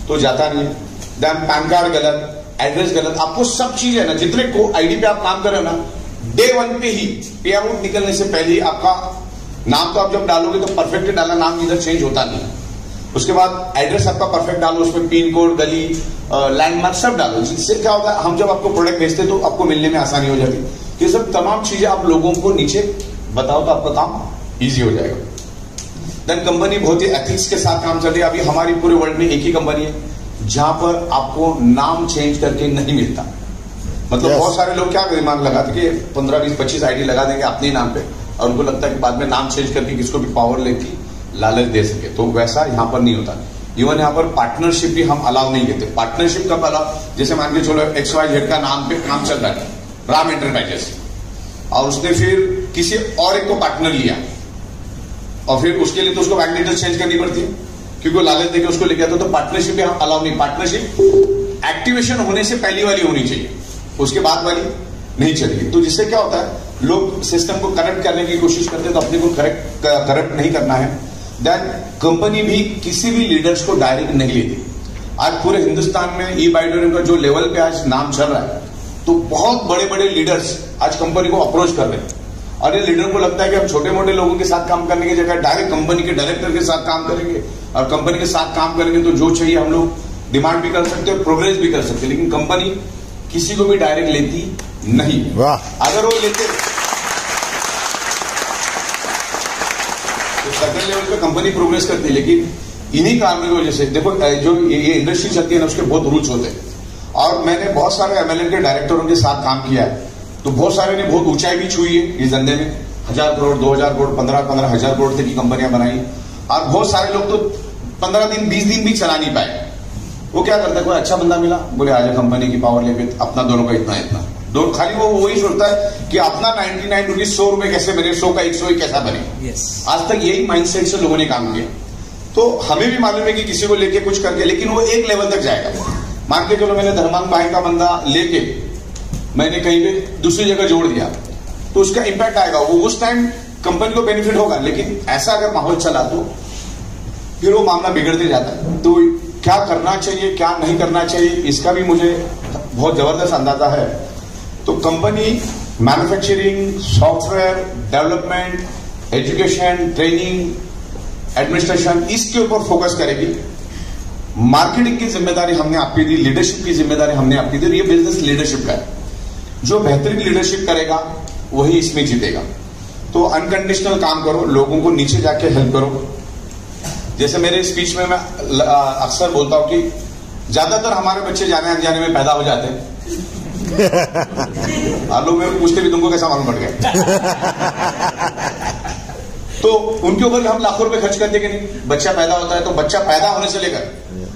तो जाता नहीं है। देन पैन कार्ड गलत, एड्रेस गलत, आपको सब चीज है ना, जितने को आईडी पे आप काम कर रहे हो ना, डे 1 पे ही पे आउट निकलने से पहले ही आपका नाम तो आप जब डालोगे तो परफेक्ट डाला, नाम इधर चेंज होता नहीं। उसके बाद एड्रेस आपका परफेक्ट डालो, उसमें पिन कोड, गली, लैंडमार्क सब डालो, जिससे क्या होता है हम जब आपको प्रोडक्ट भेजते तो आपको मिलने में आसानी हो जाती। ये सब तमाम चीजें आप लोगों को नीचे बताओ तो आपका काम इजी हो जाएगा। देन कंपनी बहुत ही एथिक्स के साथ काम चल रही है। अभी हमारी पूरे वर्ल्ड में एक ही कंपनी है जहां पर आपको नाम चेंज करके नहीं मिलता। मतलब बहुत सारे लोग क्या दिमाग लगाते कि 15, 20, 25 आईडी लगा देंगे अपने नाम पे और उनको लगता है कि बाद में नाम चेंज करके किसको भी पावर लेके लालच दे सके, तो वैसा यहाँ पर नहीं होता। इवन यहाँ पर पार्टनरशिप भी हम अलाउ नहीं करते। पार्टनरशिप कब अलाउ, जैसे मान के चलो XYZ का नाम पे काम चल रहा है, राम एंटरप्राइजेस, और उसने फिर किसी और एक को पार्टनर लिया और फिर उसके लिए तो उसको बैंक डिटेल्स चेंज करनी पड़ती है क्योंकि वो लालच देके उसको लेके आता। तो पार्टनरशिप भी हम अलाउ नहीं। पार्टनरशिप एक्टिवेशन होने से पहली वाली होनी चाहिए, उसके बाद वाली नहीं चलेगी। तो जिससे क्या होता है, लोग सिस्टम को करप्ट करने की कोशिश करते हैं, तो अपने को करप्ट नहीं करना है। देन कंपनी भी किसी भी लीडर्स को डायरेक्ट नहीं लेती। आज पूरे हिंदुस्तान में ई-बाइडोरियम का जो लेवल पे आज नाम चल रहा है, तो बहुत बड़े बड़े लीडर्स आज कंपनी को अप्रोच कर रहे हैं और ये लीडर को लगता है कि हम छोटे मोटे लोगों के साथ काम करने की जगह डायरेक्ट कंपनी के डायरेक्टर के साथ काम करेंगे और कंपनी के साथ काम करेंगे तो जो चाहिए हम लोग डिमांड भी कर सकते हैं, प्रोग्रेस भी कर सकते हैं। लेकिन कंपनी किसी को भी डायरेक्ट लेती नहीं। अगर वो लेते तो सर्टेन लेवल पे कंपनी प्रोग्रेस करती है, लेकिन इन्हीं कारणों की वजह से देखो जो ये इंडस्ट्री चलती है ना, उसके बहुत रूल्स होते हैं। और मैंने बहुत सारे MLN के डायरेक्टरों के साथ काम किया है, तो बहुत सारे ने बहुत ऊंचाई भी छुई है इस धंधे में। 1000 करोड़, 2000 करोड़, 15,000 करोड़ तक की कंपनियां बनाई। और बहुत सारे लोग तो 15 दिन 20 दिन भी चला नहीं पाए। वो क्या करता है, कोई अच्छा बंदा मिला, बोले आजा कंपनी की पावर लेके, अपना दोनों का इतना इतना दो, खाली वो वही सोचता है कि अपना 99 रुपीज 100 रुपए कैसे बने, 100 का 100 कैसा बने। आज तक यही माइंडसेट से लोगों ने काम किया। तो हमें भी मालूम है कि किसी को लेके कुछ करके, लेकिन वो एक लेवल तक जाएगा। मान के चलो मैंने धर्मांग भाई का बंदा लेके मैंने कहीं पे दूसरी जगह जोड़ दिया, तो उसका इंपैक्ट आएगा, वो उस टाइम कंपनी को बेनिफिट होगा। लेकिन ऐसा अगर माहौल चला तो फिर वो मामला बिगड़ते जाता है। तो क्या करना चाहिए, क्या नहीं करना चाहिए, इसका भी मुझे बहुत जबरदस्त अंदाजा है। तो company manufacturing, software development, education, training, administration, इसके ऊपर फोकस करेगी। मार्केटिंग की जिम्मेदारी हमने आपकी दी, लीडरशिप की जिम्मेदारी हमने आपकी दी। ये बिजनेस लीडरशिप का है। जो बेहतरीन लीडरशिप करेगा वही इसमें जीतेगा। तो अनकंडीशनल काम करो, लोगों को नीचे जाके हेल्प करो। जैसे मेरे स्पीच में मैं अक्सर बोलता हूं कि ज्यादातर हमारे बच्चे जाने अनजाने में पैदा हो जाते हैं। आप लोग मेरे पूछते भी तुमको कैसा मालूम पड़ गया। तो उनके ऊपर हम लाखों रुपए खर्च करते कि नहीं। बच्चा पैदा होता है तो बच्चा पैदा होने से लेकर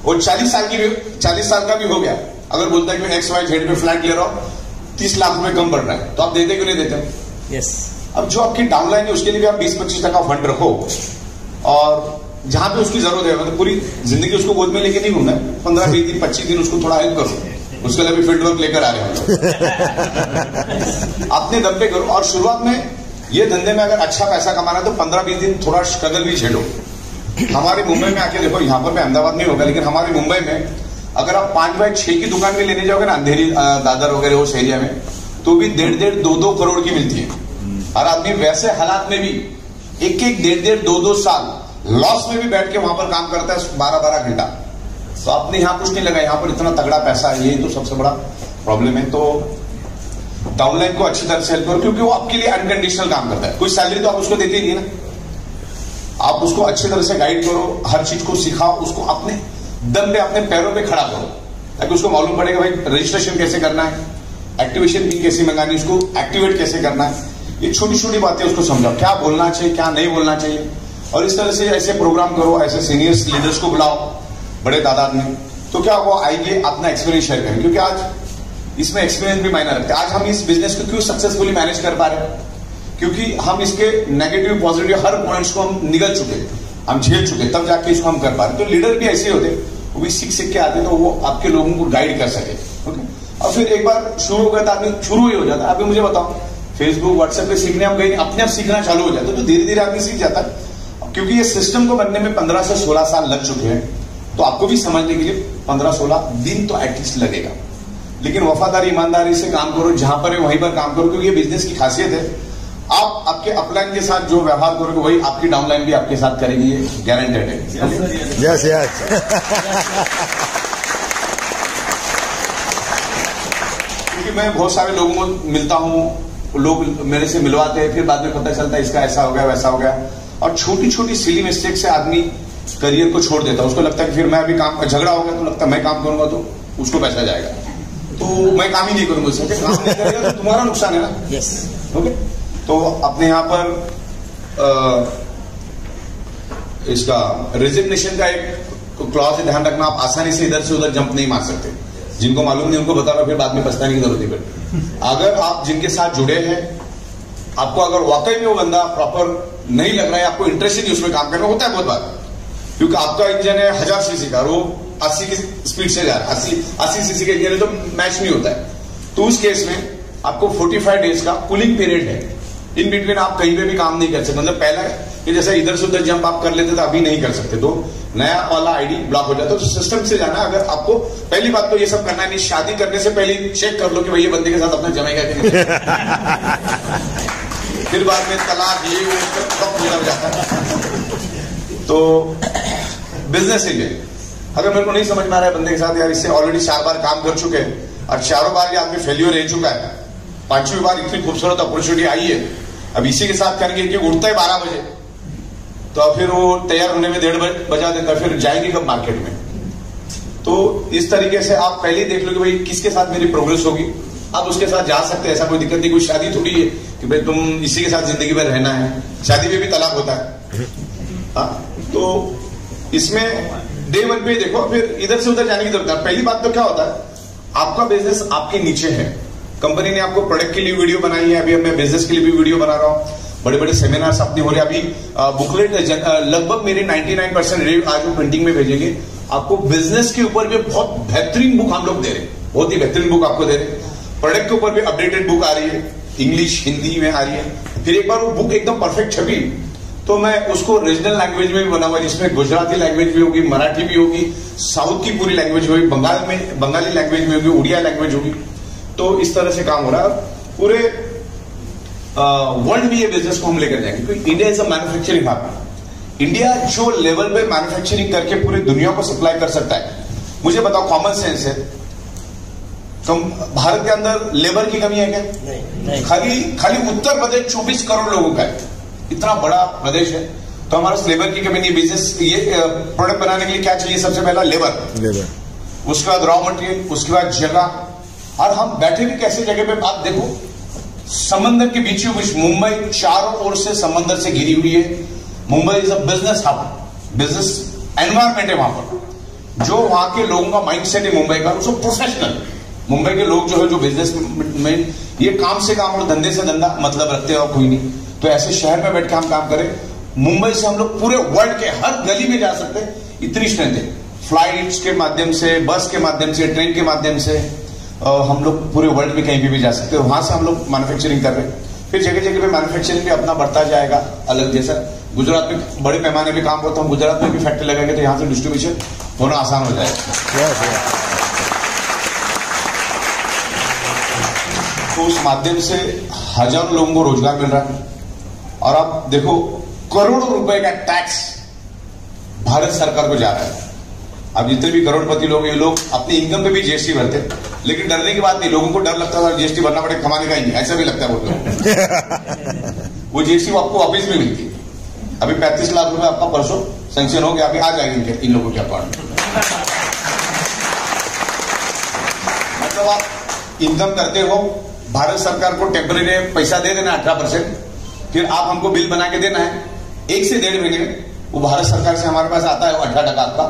वो 40 साल का भी हो गया, अगर बोलता है कि XYZ पे फ्लैट ले रहा हूं, 30 लाख रुपए कम पड़ रहा है, तो आप देते क्यों नहीं देते? यस। अब जो आपकी डाउनलाइन है उसके लिए भी आप 20-25% फंड रखो और जहां पे उसकी जरूरत है, मतलब पूरी जिंदगी उसको गोद में लेके नहीं घूमना है। 15-20 दिन 25 दिन उसको थोड़ा हेल्प करो, उसके लिए भी फील्ड वर्क लेकर आ रहे हैं। अपने दम पे करो। और शुरुआत में ये धंधे में अगर अच्छा पैसा कमाना है तो 15-20 दिन थोड़ा स्ट्रगल भी झेलो। हमारे मुंबई में आके देखो, यहां पर भी अहमदाबाद में होगा, लेकिन हमारे मुंबई में अगर आप 5x6 की दुकान में लेने जाओगे ना, अंधेरी, दादर वगैरह उस एरिया में, तो भी 1.5, 2 करोड़ की मिलती है। और आदमी वैसे हालात में भी 1-1, 1.5, 2 साल लॉस में भी बैठ के वहां पर काम करता है 12-12 घंटा। तो आपने यहां कुछ नहीं लगा, यहां पर इतना तगड़ा पैसा है, यही तो सबसे बड़ा प्रॉब्लम है। तो डाउनलाइन को अच्छी तरह से हेल्प करो, क्योंकि वो आपके लिए अनकंडीशनल काम करता है। कोई सैलरी तो आप उसको देते ही नहीं ना। आप उसको अच्छी तरह से गाइड करो, हर चीज को सिखाओ, उसको अपने दम पे अपने पैरों पे खड़ा करो, ताकि उसको मालूम पड़ेगा भाई रजिस्ट्रेशन कैसे करना है, एक्टिवेशन पिन कैसे मंगानी, उसको एक्टिवेट कैसे करना है। ये छोटी छोटी बातें उसको समझाओ, क्या बोलना चाहिए, क्या नहीं बोलना चाहिए। और इस तरह से ऐसे प्रोग्राम करो, ऐसे सीनियर्स लीडर्स को बुलाओ बड़े तादाद में, तो क्या वो आएंगे अपना एक्सपीरियंस शेयर करेंगे। क्योंकि आज इसमें एक्सपीरियंस भी मायने रखते हैं। आज हम इस बिजनेस को क्यों सक्सेसफुली मैनेज कर पा रहे हैं, क्योंकि हम इसके नेगेटिव पॉजिटिव हर पॉइंट्स को हम निगल चुके, हम झेल चुके, तब जाके इसको हम कर पा रहे। तो लीडर भी ऐसे होते, वो भी सीख के आते, तो वो आपके लोगों को गाइड कर सके। ओके, और फिर एक बार शुरू हो गया तो आदमी शुरू ही हो जाता है। अभी मुझे बताओ, फेसबुक व्हाट्सएप पे सीखने हम गए, अपने आप सीखना चालू हो जाता है, तो धीरे धीरे आदमी सीख जाता है। क्योंकि ये सिस्टम को बनने में 15 से 16 साल लग चुके हैं, तो आपको भी समझने के लिए 15-16 दिन तो एटलीस्ट लगेगा। लेकिन वफादारी ईमानदारी से काम करो, जहां पर है वहीं पर काम करो, क्योंकि ये बिजनेस की खासियत है। आप आपके अपलाइन के साथ जो व्यवहार करोगे वही आपकी डाउनलाइन भी आपके साथ करेगी, ये गारंटेड है। Yes yes. क्योंकि मैं बहुत सारे लोगों को मिलता हूं, लोग मेरे से मिलवाते हैं, फिर बाद में पता चलता है इसका ऐसा हो गया वैसा हो गया, और छोटी छोटी सिली मिस्टेक से आदमी करियर को छोड़ देता है। उसको लगता है कि फिर मैं अभी काम, झगड़ा हो गया तो लगता है मैं काम करूंगा तो उसको पैसा जाएगा, तो मैं काम ही नहीं करूंगा उससे। काम नहीं करेगा तो तुम्हारा नुकसान है ना। यस। ओके, तो अपने यहां पर इसका रेजिग्नेशन का एक क्लॉज है, ध्यान रखना। आप आसानी से इधर से उधर जंप नहीं मार सकते। जिनको मालूम नहीं उनको बता रहा, फिर बाद में पछताने की जरूरत नहीं पड़ती। अगर आप जिनके साथ जुड़े हैं, आपको अगर वाकई में वो बंदा प्रॉपर नहीं लग रहा है, आपको इंटरेस्ट ही नहीं उसमें काम करना, होता है बहुत बार, क्योंकि आपका इंजन है 1000 सीसी का, वो 80 की स्पीड से जा रहा है, 80 सीसी का इंजन है तो मैच नहीं होता है। तो उस केस में आपको 45 डेज का कूलिंग पीरियड है। इन बिटवीन आप कहीं पे भी काम नहीं कर सकते। मतलब पहला कि जैसे इधर से उधर जंप आप कर लेते थे, अभी नहीं कर सकते, तो नया वाला आईडी ब्लॉक हो जाता है। तो सिस्टम से जाना, अगर आपको पहली बात तो ये सब करना नहीं, शादी करने से पहले चेक कर लो कि भाई ये बंदे के साथ अपना जमेगा कि नहीं। फिर बाद में तलाक ये वक्त हो जाता है। तो बिजनेस ही है, अगर मेरे को नहीं समझ में आ रहा है बंदे के साथ, यार इससे ऑलरेडी 4 बार काम कर चुके हैं और 4 बार ये आदमी फेल्योर रह चुका है, 5वीं बार इतनी खूबसूरत अपॉर्चुनिटी आई है, अब इसी के साथ करेंगे कि उठता है 12 बजे, तो फिर वो तैयार होने में 1:30 बजा देता, फिर जाएंगे कब मार्केट में। तो इस तरीके से आप पहले ही देख लो कि भाई किसके साथ मेरी प्रोग्रेस होगी, आप उसके साथ जा सकते हैं, ऐसा कोई दिक्कत नहीं। कोई शादी थोड़ी है कि भाई तुम इसी के साथ जिंदगी भर रहना है, शादी में भी तलाक होता है। हाँ, तो इसमें डे 1 पे देखो, फिर इधर से उधर जाने की जरूरत है। पहली बात तो क्या होता है, आपका बिजनेस आपके नीचे है, कंपनी ने आपको प्रोडक्ट के लिए वीडियो बनाई है, अभी मैं बिजनेस के लिए भी वीडियो बना रहा हूं, बड़े बड़े सेमिनार्स अपने हो रहे हैं। अभी बुकलेट लगभग मेरे 99% रिव्यू आज वो प्रिंटिंग में भेजेंगे। आपको बिजनेस के ऊपर भी बहुत बेहतरीन बुक हम लोग दे रहे हैं, बहुत ही बेहतरीन बुक आपको दे रहे हैं। प्रोडक्ट के ऊपर भी अपडेटेड बुक आ रही है, इंग्लिश हिंदी में आ रही है। फिर एक बार वो बुक एकदम परफेक्ट छपी तो मैं उसको रीजनल लैंग्वेज में भी बनाऊंगा, जिसमें गुजराती लैंग्वेज भी होगी, मराठी भी होगी, साउथ की पूरी लैंग्वेज होगी, बंगाली लैंग्वेज में होगी, उड़िया लैंग्वेज होगी। तो इस तरह से काम हो रहा है। पूरे वर्ल्ड में ये बिजनेस को हम लेकर जाएंगे, क्योंकि India is a manufacturing hub. India जो लेवल पे मैन्युफैक्चरिंग करके पूरी दुनिया को सप्लाई कर सकता है, मुझे बताओ, कॉमन सेंस है, भारत के अंदर लेबर की कमी है क्या? नहीं। खाली उत्तर प्रदेश 24 करोड़ लोगों का है, इतना बड़ा प्रदेश है, तो हमारा लेबर की कमी नहीं। बिजनेस ये प्रोडक्ट बनाने के लिए क्या चाहिए? सबसे पहला लेबर, उसके बाद रॉ मटेरियल, उसके बाद जगह। और हम बैठे भी कैसे जगह पे, आप देखो समंदर के बीचों बीच मुंबई चारों ओर से समंदर से घिरी हुई है। Mumbai is a business hub, business environment है वहां पर। जो वहां के लोगों का माइंडसेट है मुंबई का, उसको प्रोफेशनल मुंबई के लोग जो है, जो बिजनेस में ये काम से काम और धंधे से धंधा मतलब रखते हो कोई नहीं, तो ऐसे शहर में बैठ के हम काम करें। मुंबई से हम लोग पूरे वर्ल्ड के हर गली में जा सकते हैं, इतनी स्ट्रेंथ है। फ्लाइट्स के माध्यम से, बस के माध्यम से, ट्रेन के माध्यम से हम लोग पूरे वर्ल्ड में कहीं भी जा सकते हैं। वहां से हम लोग मैन्युफैक्चरिंग कर रहे हैं। फिर जगह जगह पे मैन्युफैक्चरिंग भी अपना बढ़ता जाएगा अलग। जैसा गुजरात में बड़े पैमाने पे काम करता हूँ, गुजरात में भी फैक्ट्री लगाएंगे तो यहाँ से डिस्ट्रीब्यूशन होना आसान हो जाएगा। तो उस माध्यम से हजारों लोगों को रोजगार मिल रहा है। और आप देखो, करोड़ों रुपए का टैक्स भारत सरकार को जा रहा है। अब जितने भी करोड़पति लोग, ये लोग अपनी इनकम पे भी जीएसटी भरते, लेकिन डरने की बात नहीं। लोगों को डर लगता था जीएसटी भरना पड़ेगा, कमाने का ही नहीं, ऐसा भी लगता है बहुत लोगों वो जीएसटी आपको वापिस भी मिलती है। अभी 35 लाख रुपए आपका परसों सैंक्शन हो गया, अभी आ जाएंगे इन लोगों के अकाउंट में। मतलब आप इनकम करते हो, भारत सरकार को टेम्परेरी पैसा दे देना 18%, फिर आप हमको बिल बना के देना है 1 से 1.5 महीने में। वो भारत सरकार से हमारे पास आता है 18% आपका,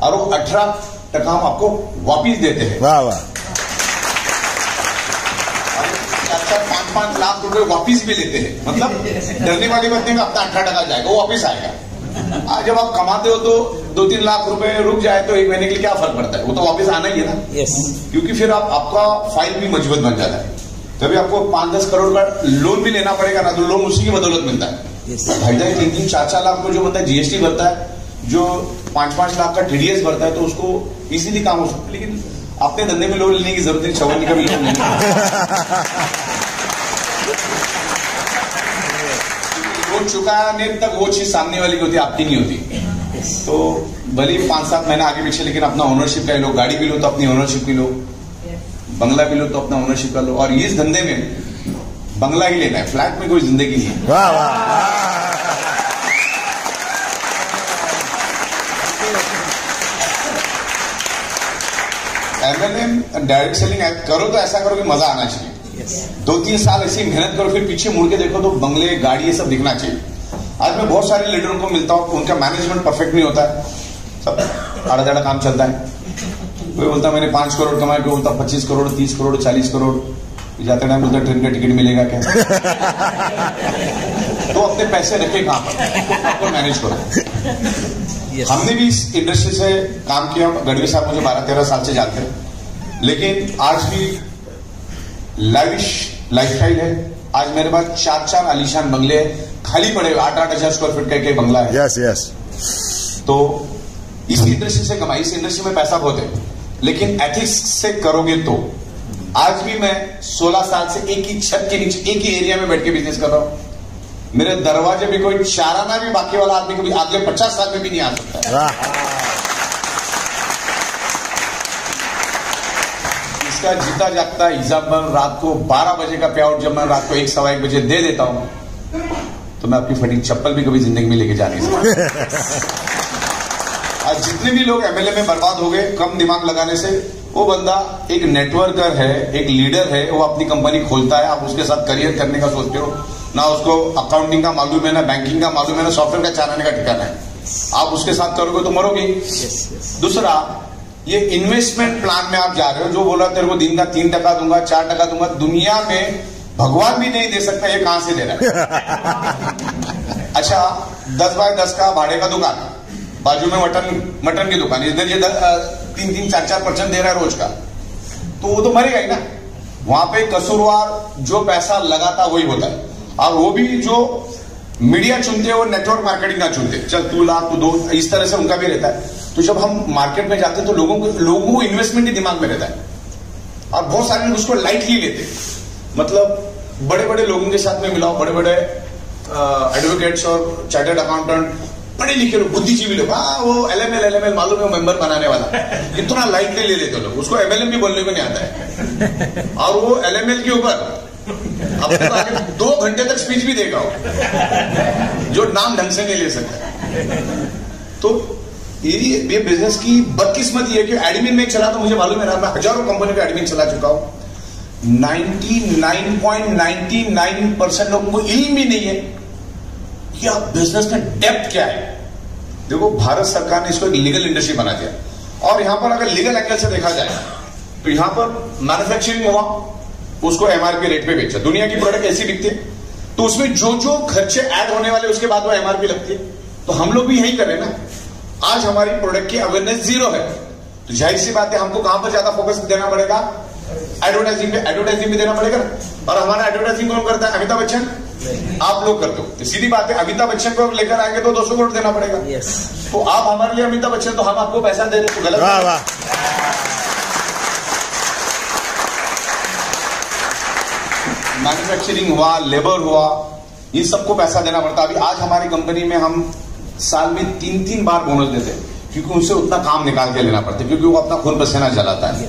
और वो 18% हम आपको वापिस देते हैं। वाह वाह। अच्छा, 5-5 लाख रुपए वापिस भी लेते हैं। मतलब डरने वाली बात नहीं, अपना 18% जाएगा, वो वापिस आएगा। जब आप कमाते हो तो 2-3 लाख रुपए रुक जाए तो 1 महीने के लिए क्या फर्क पड़ता है, वो तो वापिस आना ही है ना। यस। क्योंकि फिर आपका फाइल भी मजबूत बन जाता है। तभी आपको 5-10 करोड़ का लोन भी लेना पड़ेगा ना, तो लोन उसी की बदौलत मिलता है। 2.5, 3, 4 लाख को जो बंदा जीएसटी भरता है, जो 5-5 लाख का टीडीएस भरता है, तो उसको इजीली काम हो सकता है। लेकिन अपने धंधे में लोन लेने की जरूरत नहीं, चौवन्नी का भी लोन लेने लोन चुकाने तक वो चीज सामने वाली की होती है, आपकी नहीं होती। तो भले 5-7 महीना आगे पीछे, लेकिन अपना ओनरशिप का लो। गाड़ी भी लो तो अपनी ओनरशिप की लो, बंगला भी लो तो अपना ओनरशिप का लो। और इस धंधे में बंगला ही लेना है, फ्लैट में कोई जिंदगी नहीं है। वाह वाह। MLM डायरेक्ट सेलिंग करो तो ऐसा करो कि मजा आना चाहिए। 2-3 साल ऐसी मेहनत करो, फिर पीछे मुड़ के देखो तो बंगले, गाड़ी, ये सब दिखना चाहिए। आज मैं बहुत सारे लीडरों को मिलता हूँ, उनका मैनेजमेंट परफेक्ट नहीं होता है, सब आड़ा-जाड़ा काम चलता है। कोई बोलता मैंने 5 करोड़ कमाए, कोई बोलता 25 करोड़, 30 करोड़, 40 करोड़। जाते टाइम बोलता ट्रेन का टिकट मिलेगा क्या? तो अपने पैसे रखे कहां पर, आपको मैनेज करो। हमने भी इस इंडस्ट्री से काम किया। गढ़वी साहब मुझे 12-13 साल से जानते हैं, लेकिन आज भी लाविश लाइफस्टाइल है। आज मेरे पास 4-4 आलीशान बंगले खाली पड़े, 8-8 हजार स्क्वायर फीट का एक बंगला है। Yes yes. तो इस इंडस्ट्री से कमाई, इस इंडस्ट्री में पैसा बहुत है, लेकिन एथिक्स से करोगे तो। आज भी मैं 16 साल से एक ही छत के नीचे, एक ही एरिया में बैठ के बिजनेस कर रहा हूं। मेरे दरवाजे भी कोई चाराना भी बाकी वाला आदमी कभी अगले 50 साल में भी नहीं आ सकता। इसका जीता जागता एग्जाम्पल, रात को 12 बजे का पे आउट जब मैं रात को 1-1:15 बजे दे देता हूं, तो मैं अपनी फटी चप्पल भी कभी जिंदगी में लेके जा नहीं सकता। आज जितने भी लोग MLM में बर्बाद हो गए कम दिमाग लगाने से, वो बंदा एक नेटवर्कर है, एक लीडर है, वो अपनी कंपनी खोलता है, आप उसके साथ करियर करने का सोचते हो ना, उसको अकाउंटिंग का मालूम है, ना बैंकिंग का मालूम है, ना सॉफ्टवेयर का चलाने का ठिकाना है, आप उसके साथ करोगे तो मरोगे। दूसरा, ये इन्वेस्टमेंट प्लान में आप जा रहे हो, जो बोला तेरे को दिन का 3% दूंगा, 4% दूंगा, दुनिया में भगवान भी नहीं दे सकता, ये कहां से दे रहा है? अच्छा, 10 बाय 10 का भाड़े का दुकान, बाजू में मटन की दुकान, इधर ये 3-3, 4-4% दे रहा है रोज का, तो वो तो मरेगा ही ना। वहां पे कसूरवार जो पैसा लगाता वही होता है, और वो भी जो मीडिया चुनते हैं वो नेटवर्क मार्केटिंग ना चुनते, चल तू ला तू दो, इस तरह से उनका भी रहता है। तो जब हम मार्केट में जाते हैं तो लोगों को इन्वेस्टमेंट ही दिमाग में रहता है, और बहुत सारे लोग उसको लाइटली लेते। मतलब बड़े बड़े लोगों के साथ में मिलाओ, बड़े बड़े एडवोकेट्स और चार्टर्ड अकाउंटेंट, पढ़े लिखे लोग, बुद्धिजीवी लोग, हाँ वो LML मालूम है, मेंबर बनाने वाला, इतना लाइटली ले लेते लोग, उसको MLM भी बोलने को नहीं आता है। और वो LML के ऊपर अब तो आगे 2 घंटे तक स्पीच भी देगा जो नाम ढंग से नहीं ले सकता। तो ये बिजनेस की बदकिस्मती है कि एडमिन में चला, तो मुझे मालूम है ना, मैं हजारों कंपनी का एडमिन चला चुका हूं। 99.99% लोगों को इल्म ही नहीं है कि आप बिजनेस में डेप्थ क्या है। देखो, भारत सरकार ने इसको एक लीगल इंडस्ट्री बना दिया, और यहां पर अगर लीगल एंगल से देखा जाए तो यहां पर मैन्युफैक्चरिंग हुआ, उसको MRP रेट पे बेचा। दुनिया की प्रोडक्ट ऐसी बिकती है, तो उसमें जो जो खर्चे ऐड होने वाले उसके बाद वो MRP लगती है। तो हम लोग भी यही कर रहे हैं ना। आज हमारी प्रोडक्ट की अवेयरनेस 0 है, तो जाहिर सी बात है हमको कहां पर ज्यादा फोकस देना पड़ेगा? एडवर्टाइजिंग पे। एडवर्टाइजिंग भी देना पड़ेगा ना, और हमारा एडवर्टाइजिंग कौन करता है? अमिताभ बच्चन, आप लोग करते हो। तो सीधी बात है, अमिताभ बच्चन को लेकर आएंगे तो 200 करोड़ देना पड़ेगा। तो आप हमारे लिए अमिताभ बच्चन, तो हम आपको पैसा दे रहे, तो गलत। वाह वाह। मैन्युफैक्चरिंग हुआ, लेबर हुआ, इन सबको पैसा देना पड़ता। अभी आज हमारी कंपनी में हम साल में 3-3 बार बोनस देते हैं, क्योंकि उनसे उतना काम निकाल के लेना पड़ता है, क्योंकि वो अपना खून पसीना जलाता है।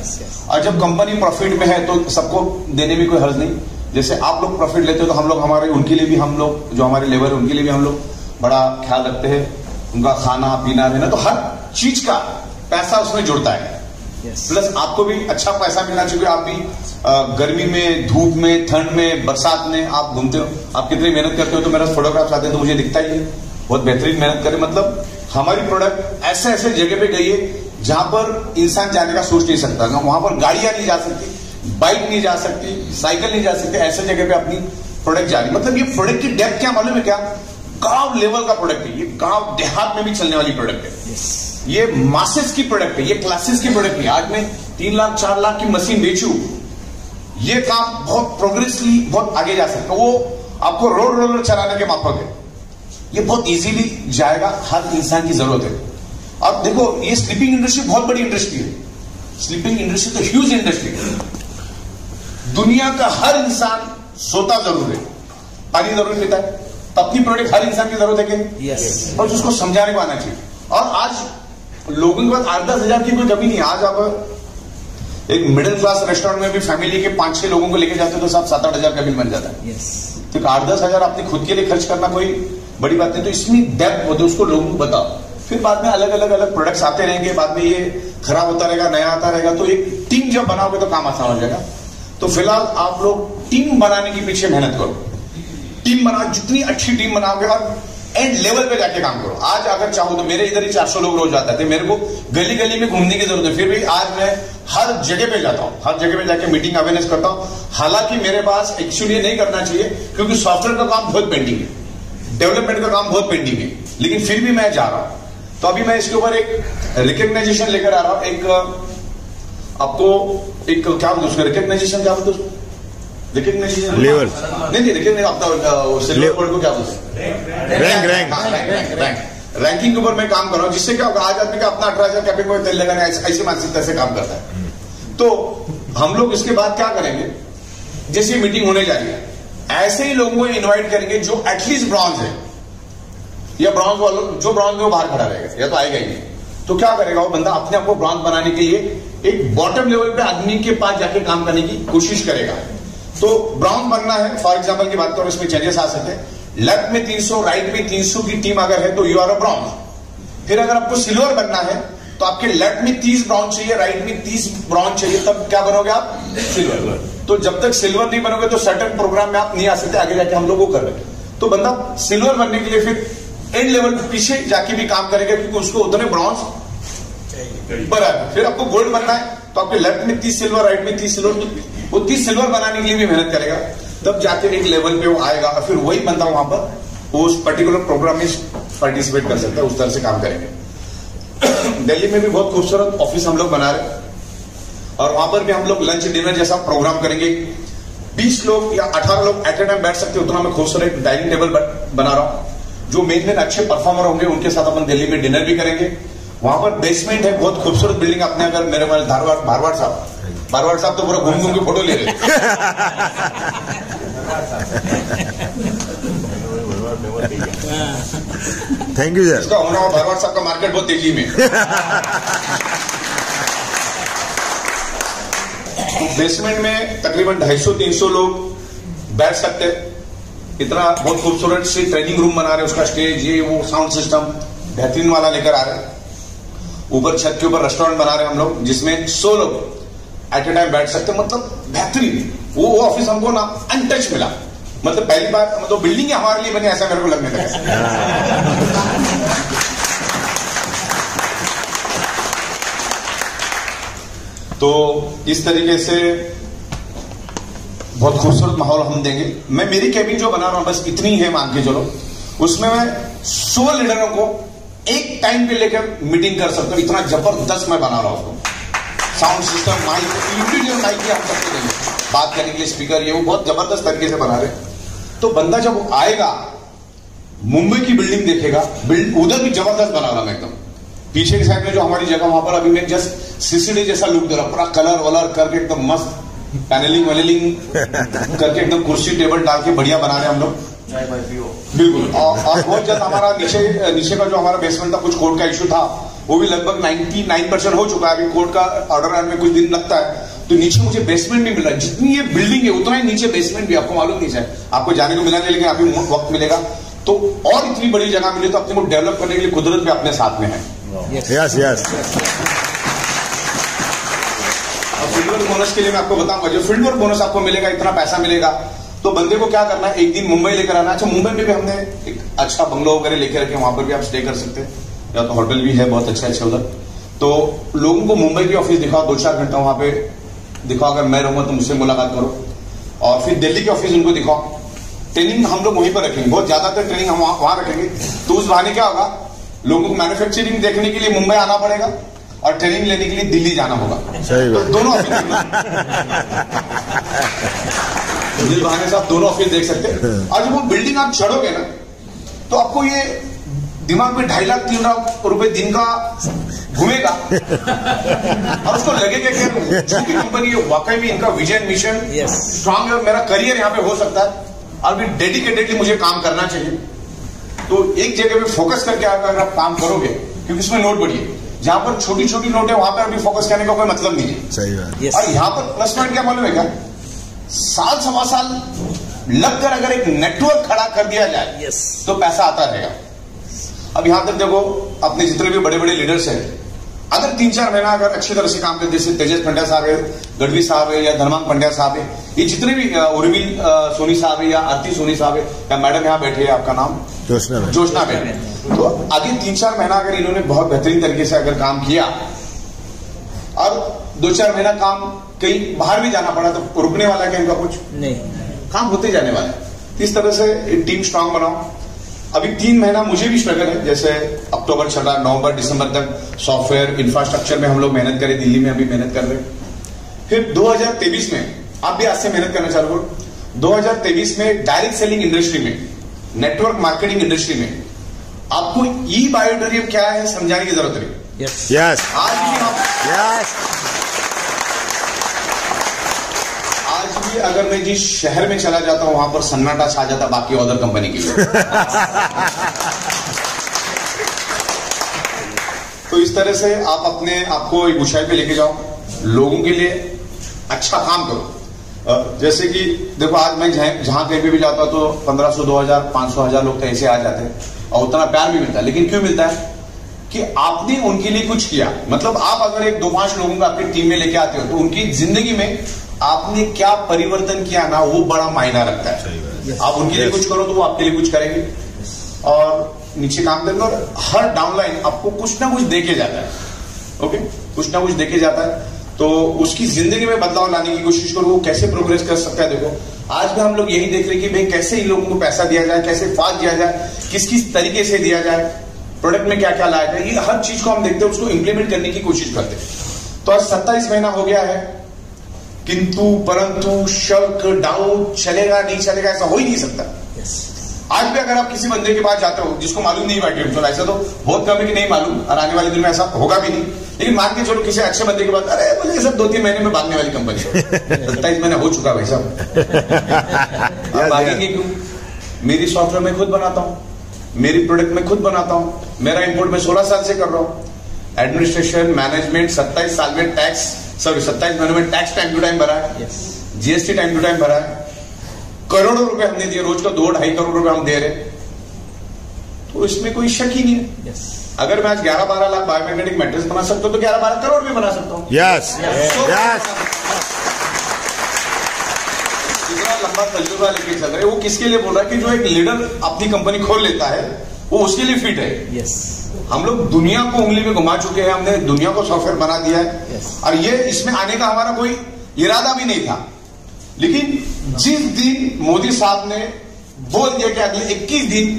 और जब कंपनी प्रॉफिट में है तो सबको देने में कोई हर्ज नहीं। जैसे आप लोग प्रॉफिट लेते हो तो हम लोग उनके लिए भी, हम लोग जो हमारे लेबर है उनके लिए भी हम लोग बड़ा ख्याल रखते हैं, उनका खाना पीना रहना, तो हर चीज का पैसा उसमें जुड़ता है। प्लस आपको भी अच्छा पैसा मिलना चाहिए। आप भी गर्मी में, धूप में, ठंड में, बरसात में आप घूमते हो, आप कितनी मेहनत करते हो, तो मेरा फोटोग्राफ्स आते हैं तो मुझे दिखता ही है, बहुत बेहतरीन मेहनत करे। मतलब हमारी प्रोडक्ट ऐसे ऐसे जगह पे गई है जहां पर इंसान जाने का सोच नहीं सकता, वहां पर गाड़ियां नहीं जा सकती, बाइक नहीं जा सकती, साइकिल नहीं जा सकती, ऐसे जगह पे अपनी प्रोडक्ट जा रही। मतलब ये प्रोडक्ट की डेप्थ क्या मालूम है क्या? गांव लेवल का प्रोडक्ट है ये, गांव देहात में भी चलने वाली प्रोडक्ट है। ये मासेस की प्रोडक्ट है, ये क्लासेस की प्रोडक्ट है। आज मैं 3 लाख 4 लाख की मशीन बेचूं, ये काम बहुत प्रोग्रेसली बहुत आगे जा सकता है। वो आपको रोड रोलर चलाने के माफक है, ये बहुत इजीली जाएगा, हर इंसान की जरूरत है। अब देखो, ये स्लीपिंग इंडस्ट्री बहुत बड़ी इंडस्ट्री है। स्लीपिंग इंडस्ट्री तो ह्यूज इंडस्ट्री है। दुनिया का हर इंसान सोता जरूर है, पानी जरूर पीता है, तो अपनी प्रोडक्ट हर इंसान की जरूरत है कि नहीं? यस। और उसको समझाने को आना चाहिए। और आज लोगों के पास 8-10 हजार की कोई कमी नहीं है। आज आप एक मिडिल क्लास रेस्टोरेंट में भी फैमिली के 5-6 लोगों को लेके जाते हो तो सब 7-8 हजार का बिल बन जाता है। यस। तो 8-10 हजार अपने खुद के लिए खर्च करना कोई बड़ी बात नहीं। तो इसमें डेप्थ होते उसको लोगों को बताओ, फिर बाद में अलग अलग प्रोडक्ट्स आते रहेंगे, बाद में ये खराब होता रहेगा, नया आता रहेगा। तो एक टीम जब बनाओगे तो काम आसान हो जाएगा। तो फिलहाल आप लोग टीम बनाने के पीछे मेहनत करो। टीम बनाओ, जितनी अच्छी टीम बनाओगे और एंड लेवल पे जाके काम करो। आज अगर चाहो तो मेरे इधर ही 400 लोग रोज आते थे, मेरे को गली गली में घूमने की जरूरत है, फिर भी आज मैं हर जगह पे जाता हूं, हर जगह पे जाके मीटिंग अवेयरनेस करता हूं। हालांकि मेरे पास एक्चुअली नहीं करना चाहिए क्योंकि सॉफ्टवेयर का काम बहुत पेंडिंग है, डेवलपमेंट का काम बहुत पेंडिंग है, लेकिन फिर भी मैं जा रहा हूं। तो अभी मैं इसके ऊपर एक रिकग्नाइजेशन लेकर आ रहा हूं। एक आपको एक क्या बोलते उसका रिकग्नाइजेशन, क्या बोलते उसको? रिकग्नाइजेशन लेवल नहीं, रिकग्नाइजेशन आपका सिल्वर वर्ड को क्या बोलते हैं? रैंक रैंकिंग के ऊपर मैं काम कर रहा हूं, जिससे क्या होगा, आज आदमी का अपना 18,000 कैपिंग में तेल लगाना ऐसी मानसिकता से काम करता है। तो हम लोग इसके बाद क्या करेंगे, जैसे मीटिंग होने जा रही है, ऐसे ही लोगों को इन्वाइट करेंगे जो एटलीस्ट ब्रॉन्ज है या ब्रॉन्ज वालों, जो ब्रॉन्ज में वो बाहर खड़ा रहेगा या तो आएगा ही नहीं। तो क्या करेगा वो बंदा, अपने आप को ब्रॉन्ज बनाने के लिए एक बॉटम लेवल पे आदमी के पास जाके काम करने की कोशिश करेगा। तो ब्राउन बनना है, फॉर एग्जांपल की बात करो, इसमें चेंजेस आ सकते हैं। लेफ्ट में 300, राइट में 300 की टीम अगर है तो यू आर अ ब्राउन। फिर अगर आपको सिल्वर बनना है तो आपके लेफ्ट में 30 ब्राउन चाहिए, राइट में 30 ब्राउन चाहिए, तब क्या बनोगे आप? सिल्वर। तो जब तक सिल्वर नहीं बनोगे तो सर्टेन प्रोग्राम में आप नहीं आ सकते, आगे जाके हम लोग वो कर रहे हैं। तो बंदा सिल्वर बनने के लिए फिर एंड लेवल पीछे जाके भी काम करेगा क्योंकि उसको उतने ब्रॉन्ज बराबर। फिर आपको गोल्ड बनना है तो आपके लेफ्ट में 30 सिल्वर, राइट में 30 सिल्वर, वो 30 सिल्वर बनाने के लिए भी मेहनत करेगा, तब जाके एक लेवल पे वो आएगा और फिर वही बंदा वहां पर उस पर्टिकुलर प्रोग्राम में पार्टिसिपेट कर सकता है। उस तरह से काम करेंगे। दिल्ली में भी बहुत खूबसूरत ऑफिस हम लोग बना रहे हैं और वहां पर भी हम लोग लंच डिनर जैसा प्रोग्राम करेंगे। 20 लोग या 18 लोग एट ए टाइम बैठ सकते, उतना मैं खूबसूरत डाइनिंग टेबल बना रहा हूं। जो मेन अच्छे परफॉर्मर होंगे उनके साथ अपन दिल्ली में डिनर भी करेंगे। वहां पर बेसमेंट है, बहुत खूबसूरत बिल्डिंग। आपने अगर मेरे धारवाड़ साहब तो पूरा घूम घूम के फोटो ले रहे। Thank you sir. इसका होना धारवाड़ साहब का मार्केट बहुत तेजी में। बेसमेंट में तकरीबन 250-300 लोग बैठ सकते। इतना बहुत खूबसूरत से ट्रेनिंग रूम बना रहे, उसका स्टेज, ये वो साउंड सिस्टम बेहतरीन वाला लेकर आ रहे हैं। ऊपर छत के ऊपर रेस्टोरेंट बना रहे हैं हम लोग, जिसमें 100 लोग एट ए टाइम बैठ सकते। मतलब बेहतरीन वो ऑफिस हमको ना अनटच मिला। मतलब पहली बार मतलब बिल्डिंग हमारे लिए बनी, ऐसा मेरे को लगने लगा। तो इस तरीके से बहुत खूबसूरत माहौल हम देंगे। मैं मेरी कैबिन जो बना रहा हूं बस इतनी है, मान के चलो, उसमें मैं 100 लीडरों को एक टाइम पे लेकर मीटिंग कर सकता हूं। इतना जबरदस्त मैं बना रहा हूं उसको। Sound system, mic, individual mic हम सबको देंगे, बात करने के लिए स्पीकर, ये वो बहुत जबरदस्त तरीके से बना रहे। तो बंदा जब आएगा, मुंबई की बिल्डिंग देखेगा, उधर भी जबरदस्त बना रहा मैं एकदम। पीछे की साइड में जो हमारी जगह, वहां पर अभी मैं जस्ट सीसीडी जैसा लुक दे रहा, पूरा कलर वलर करके एकदम मस्त पैनलिंग वैनलिंग करके एकदम कुर्सी टेबल डाल के बढ़िया बना रहे हम लोग। बिल्कुल। और बहुत जल्द हमारा नीचे का जो हमारा बेसमेंट था, कुछ कोर्ट का इश्यू था, वो भी लगभग 99% हो चुका है। अभी कोर्ट का ऑर्डर आने में कुछ दिन लगता है, तो नीचे मुझे बेसमेंट नहीं मिला। जितनी ये बिल्डिंग है उतना ही नीचे बेसमेंट भी, आपको मालूम नहीं है, आपको जाने को मिला नहीं, लेकिन अभी वक्त मिलेगा। तो और इतनी बड़ी जगह मिली तो अपने को डेवलप करने के लिए कुदरत भी अपने साथ में है। Yes yes. Field work bonus के लिए मैं आपको बताऊंगा, जो फील्ड वर्क बोनस आपको मिलेगा, इतना पैसा मिलेगा, तो बंदे को क्या करना है, एक दिन मुंबई लेकर आना। अच्छा, मुंबई में भी हमने एक अच्छा बंगलो वगैरह लेकर रखे, वहां पर भी आप स्टे कर सकते हैं, या तो होटल भी है बहुत अच्छे अच्छे उधर। तो लोगों को मुंबई की ऑफिस दिखाओ, 2-4 घंटा वहां पे दिखाओ। अगर मैं रहूंगा तो मुझसे मुलाकात करो, और फिर दिल्ली की ऑफिस उनको दिखाओ। ट्रेनिंग हम लोग वहीं पर रखेंगे, बहुत ज्यादातर ट्रेनिंग हम वहां रखेंगे। तो उस बहाने क्या होगा, लोगों को मैन्युफैक्चरिंग देखने के लिए मुंबई आना पड़ेगा और ट्रेनिंग लेने के लिए दिल्ली जाना होगा। सही बात। तो दोनों ऑफिस जिस बहाने से आप दोनों ऑफिस देख सकते हैं। और जब वो बिल्डिंग आप चढ़ोगे ना, तो आपको ये दिमाग में 2.5 लाख 3 लाख रुपए दिन का घूमेगा और उसको लगेगा कि जो भी कंपनी है वाकई में इनका विजन मिशन स्ट्रांग है, मेरा करियर यहाँ पे हो सकता है और भी डेडिकेटेडली मुझे काम करना चाहिए। तो एक जगह पे फोकस करके अगर आप काम करोगे, क्योंकि इसमें नोट बढ़ी है, जहां पर छोटी छोटी नोट है वहां पर अभी फोकस करने का कोई मतलब नहीं है। सही बात। और यहाँ पर प्लस पॉइंट क्या मालूम है क्या, साल सवा साल लगकर अगर एक नेटवर्क खड़ा कर दिया जाए तो पैसा आता रहेगा। अब यहां तक देखो, अपने जितने भी बड़े बड़े लीडर्स हैं, अगर 3-4 महीना अगर अच्छी तरह से काम करते, जैसे तेजस पंड्या साहब है, गढ़वी साहब है, या धर्मांग पंड्या साहब है, ये जितने भी उर्मिल सोनी साहब है, या आरती सोनी साहब है, या मैडम यहाँ बैठे है, आपका नाम जोशना मैडम, तो आगे 3-4 महीना अगर इन्होंने बहुत बेहतरीन तरीके से अगर काम किया और 2-4 महीना काम कहीं बाहर भी जाना पड़ा तो रुकने वाला क्या इनका कुछ नहीं, काम होते जाने वाला है। इस तरह से टीम स्ट्रांग बनाओ। अभी 3 महीना मुझे भी स्ट्रगल है, जैसे अक्टूबर चला, नवंबर दिसंबर तक सॉफ्टवेयर इंफ्रास्ट्रक्चर में हम लोग मेहनत करें, दिल्ली में अभी मेहनत कर रहे हैं। फिर 2023 में आप भी आज से मेहनत करना चालू करो। 2023 में डायरेक्ट सेलिंग इंडस्ट्री में, नेटवर्क मार्केटिंग इंडस्ट्री में आपको ई बायोटेरियम क्या है समझाने की जरूरत नहीं। यस, आज भी हम अगर मैं जिस शहर में चला जाता हूं वहां पर सन्नाटा छा जाता बाकी अदर कंपनी के लिए। तो इस तरह से आप अपने आपको एक ऊंचाई पे लेके जाओ, लोगों के लिए अच्छा काम करो। जैसे कि देखो, आज मैं जहां कहीं पे भी जाता हूं तो 1500, 2000, 500, 1000 लोग तो ऐसे आ जाते हैं और उतना प्यार भी मिलता है। लेकिन क्यों मिलता है कि आपने उनके लिए कुछ किया। मतलब आप अगर एक 2-5 लोगों को आपकी टीम में लेके आते हो तो उनकी जिंदगी में आपने क्या परिवर्तन किया ना, वो बड़ा मायना रखता है। आप उनके लिए कुछ करो तो वो आपके लिए कुछ करेंगे और नीचे काम करेंगे, और हर डाउनलाइन आपको कुछ ना कुछ देके जाता है। ओके, कुछ ना कुछ देके जाता है, तो उसकी जिंदगी में बदलाव लाने की कोशिश करो। वो कैसे प्रोग्रेस कर सकता है, देखो आज भी हम लोग यही देख रहे हैं कि भाई कैसे इन लोगों को पैसा दिया जाए, कैसे फास्ट दिया जाए, किस किस तरीके से दिया जाए, प्रोडक्ट में क्या क्या लाया जाए, ये हर चीज को हम देखते हैं, उसको इंप्लीमेंट करने की कोशिश करते हैं। तो आज 27 महीना हो गया है, किंतु परंतु शक डाउट चलेगा नहीं चलेगा ऐसा हो ही नहीं सकता। आज भी अगर आप किसी बंदे के पास जाते हो जिसको मालूम नहीं बाइट, तो ऐसा तो बहुत कम है कि नहीं मालूम, और आने वाले दिन में ऐसा होगा भी नहीं। लेकिन मान के चलो किसी अच्छे बंदे के पास, अरे मुझे सब 2-3 महीने में भागने वाली कंपनी है, 27 महीने हो चुका भाई साहब। अब भागेंगे क्यों? मेरी सॉफ्टवेयर मैं खुद बनाता हूँ, मेरी प्रोडक्ट मैं खुद बनाता हूँ, मेरा इंपोर्ट मैं 16 साल से कर रहा हूँ, एडमिनिस्ट्रेशन मैनेजमेंट 27 साल में टैक्स, सॉरी 27 महीनों में टैक्स टाइम टू टाइम भरा है, जीएसटी टाइम टू टाइम भरा है, करोड़ों रुपए हमने दिए, रोज का 2-2.5 करोड़ रुपए हम दे रहे, तो इसमें कोई शक ही नहीं है। अगर मैं आज 11-12 लाख बायोमैग्नेटिक मैट्रिक्स बना सकता हूं तो 11-12 करोड़ भी बना सकता हूं। यस, इतना लंबा तजुर्बा लेके चल रहे, वो किसके लिए बोल रहा है कि जो एक लीडर अपनी कंपनी खोल लेता है वो उसके लिए फिट है। हम लोग दुनिया को उंगली में घुमा चुके हैं, हमने दुनिया को सॉफ्टवेयर बना दिया है, और ये इसमें आने का हमारा कोई इरादा भी नहीं था। लेकिन जिस दिन मोदी साहब ने बोल दिया कि अगले 21 दिन,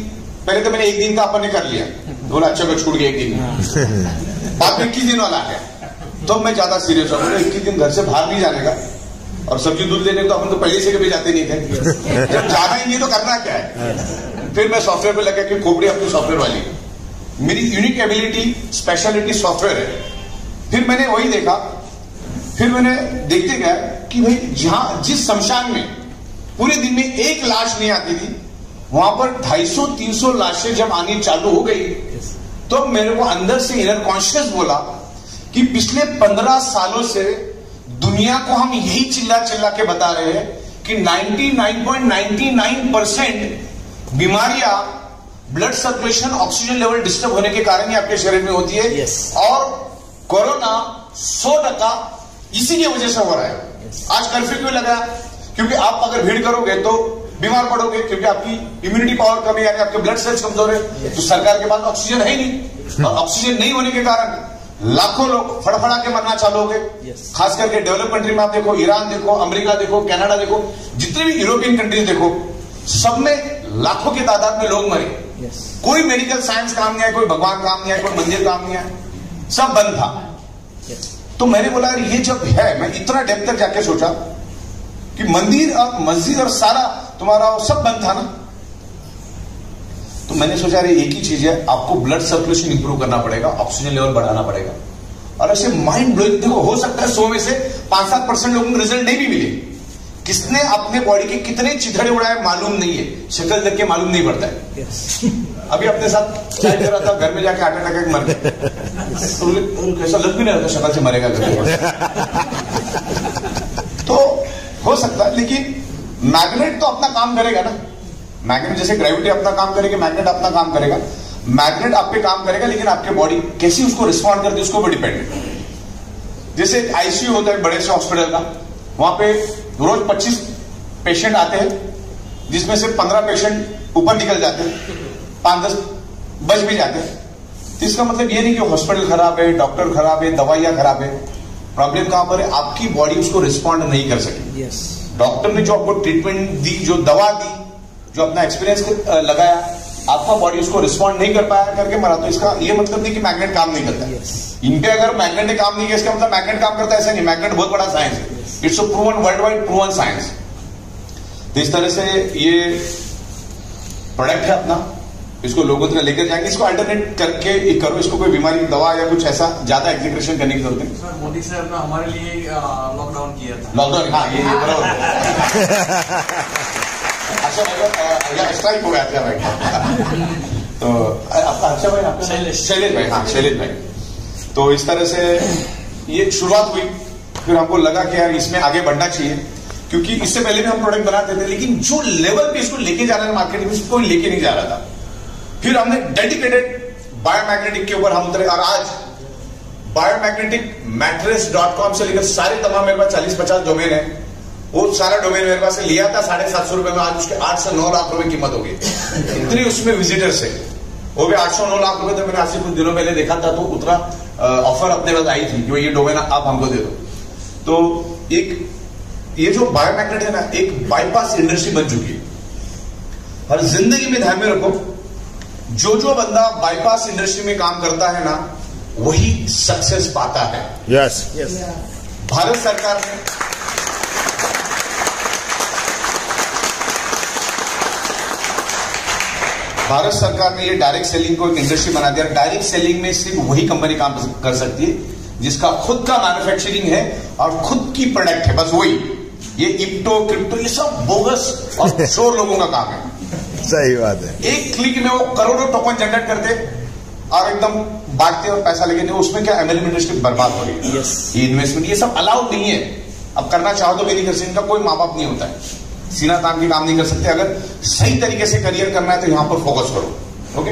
पहले तो मैंने 1 दिन का अपन ने कर लिया, बोला अच्छा को छूट गया 1 दिन, बाद में 21 दिन वाला आ गया, तो मैं ज्यादा सीरियस हो गया। 21 दिन घर से बाहर नहीं जाने का, और सब्जी दूध लेने को अपन तो पहले से कभी जाते नहीं थे, जब जाना ही नहीं तो करना क्या है। फिर मैं सॉफ्टवेयर पे लगा कि खोपड़ी अपनी सॉफ्टवेयर वाली, मेरी यूनिक एबिलिटी स्पेशलिटी सॉफ्टवेयर है। फिर मैंने वही देखा, फिर मैंने देखते गया कि भाई जहां जिस शमशान में पूरे दिन में 1 लाश नहीं आती थी, वहां पर 250-300 लाशें जब आनी चालू हो गई, तो मेरे को अंदर से इनर कॉन्शियस बोला कि पिछले 15 सालों से दुनिया को हम यही चिल्ला चिल्ला के बता रहे हैं कि 99.99% बीमारियां blood circulation, oxygen level disturb होने के कारण ही आपके शरीर में होती है। और कोरोना 100% इसी की वजह से हो रहा है। आज कर्फ्यू क्यों लगा? क्योंकि आप अगर भीड़ करोगे तो बीमार पड़ोगे, क्योंकि आपकी इम्यूनिटी पावर कम है, यानी आपके ब्लड सेल्स कमजोर है, तो सरकार के पास ऑक्सीजन है ही नहीं, और ऑक्सीजन नहीं होने के कारण लाखों लोग फड़फड़ा के मरना चालू हो गए। खास करके डेवलप कंट्री में आप देखो, ईरान देखो, अमेरिका देखो, कनाडा देखो, जितने भी यूरोपियन कंट्रीज देखो, सब में लाखों की तादाद में लोग मरे। कोई मेडिकल साइंस काम नहीं आया, कोई भगवान काम नहीं आया, कोई मंदिर काम नहीं आया, सब बंद था। तो मैंने बोला ये जब है, मैं इतना डेप्थ तक जाके सोचा कि मंदिर और मस्जिद और सारा तुम्हारा सब बंद था ना, तो मैंने सोचा अरे एक ही चीज है, आपको ब्लड सर्कुलेशन इंप्रूव करना पड़ेगा, ऑक्सीजन लेवल बढ़ाना पड़ेगा। और ऐसे माइंड ब्लोइंग, देखो हो सकता है 100 में से 5-7% लोगों को रिजल्ट नहीं भी मिले। किसने अपने बॉडी के कितने चिथड़े उड़ाए मालूम नहीं है, शक्ल देख के मालूम नहीं पड़ता है। अभी अपने साथ चाय कर रहा था, घर में जाके हार्ट अटैक मर गया, तो कैसा लग भी नहीं रहा था शक्ल से मरेगा तो हो सकता है, लेकिन मैग्नेट तो अपना काम करेगा ना। मैग्नेट जैसे ग्रेविटी अपना काम करेगी, मैग्नेट अपना काम करेगा। मैग्नेट आप पे काम करेगा, लेकिन आपके बॉडी कैसी उसको रिस्पॉन्ड करती है उसको भी डिपेंड है। जैसे एक आईसीयू होता है बड़े से हॉस्पिटल का, वहां पे रोज 25 पेशेंट आते हैं, जिसमें से 15 पेशेंट ऊपर निकल जाते हैं, 5-10 बच भी जाते हैं। तो इसका मतलब ये नहीं कि हॉस्पिटल खराब है, डॉक्टर खराब है, दवाइयां खराब है। प्रॉब्लम कहां पर है, आपकी बॉडी उसको रिस्पॉन्ड नहीं कर सकी। डॉक्टर ने जो आपको ट्रीटमेंट दी, जो दवा दी, जो अपना एक्सपीरियंस लगाया, आपका बॉडी उसको रिस्पॉन्ड नहीं कर पाया करके मरा। तो इसका ये मतलब नहीं कि मैग्नेट काम नहीं करता है। इन पे अगर मैग्नेट ने काम नहीं किया इसका मतलब मैग्नेट काम करता है ऐसा नहीं। मैग्नेट बहुत बड़ा साइंस है, it's a proven, world wide proven science. तो इस तरह से ये प्रोडक्ट है अपना, इसको लोगों तक लेकर जाएंगे, इसको अल्टरनेट करके करो, इसको कोई बीमारी दवा या कुछ ऐसा ज्यादा एग्जीक्यूशन करने की जरूरत नहीं। सर मोदी साहब ने हमारे लिए लॉकडाउन किया था। लॉकडाउन, हाँ ये बराबर अच्छा स्ट्राइक हो गया था भाई। तो आपका अच्छा भाई, आपका शैलेश भाई, हाँ शैलेश भाई। तो इस तरह से ये शुरुआत हुई, फिर हमको लगा कि यार इसमें आगे बढ़ना चाहिए, क्योंकि इससे पहले भी हम प्रोडक्ट बनाते थे, लेकिन जो लेवल पे इसको लेके जाना है मार्केट में, इसको लेके नहीं जा रहा था। फिर हमने डेडिकेटेड बायोमैग्नेटिक के ऊपर हम उतरे, और आज बायोमैग्नेटिक मैट्रेस.com से लेकर सारे तमाम मेरे पास 40-50 डोमेन है। वो सारा डोमेन मेरे पास से लिया था 750 रुपए में, आज उसके 8 से 9 लाख रुपए कीमत हो गई। इतनी उसमें विजिटर्स है, वो भी 809 लाख रुपए। तो मैंने आज से कुछ दिनों पहले देखा था, तो उतना ऑफर अपने पास आई थी जो ये डोमेन आप हमको दे दो। तो एक ये जो बायोमैग्नेट है ना, एक बाईपास इंडस्ट्री बन चुकी है। हर जिंदगी में ध्यान में रखो, जो बंदा बाईपास इंडस्ट्री में काम करता है ना, वही सक्सेस पाता है। यस भारत सरकार ने ये डायरेक्ट सेलिंग को एक इंडस्ट्री बना दिया। डायरेक्ट सेलिंग में सिर्फ वही कंपनी काम कर सकती है जिसका खुद का मैन्युफैक्चरिंग है और खुद की प्रोडक्ट है, बस वही। ये इप्टो, क्रिप्टो, ये सब बोगस और चोर लोगों का काम है। सही बात है। एक क्लिक में वो करोड़ों टोकन जनरेट करते और एकदम बांटते और पैसा लेके, उसमें क्या एमएलएम इंडस्ट्री बर्बाद हो रही है। ये इन्वेस्टमेंट, ये सब अलाउड नहीं है। अब करना चाहो तो भी नहीं कर सकते, इनका कोई माँ बाप नहीं होता है, सीना तान के काम नहीं कर सकते। अगर सही तरीके से करियर करना है तो यहां पर फोकस करो। ओके।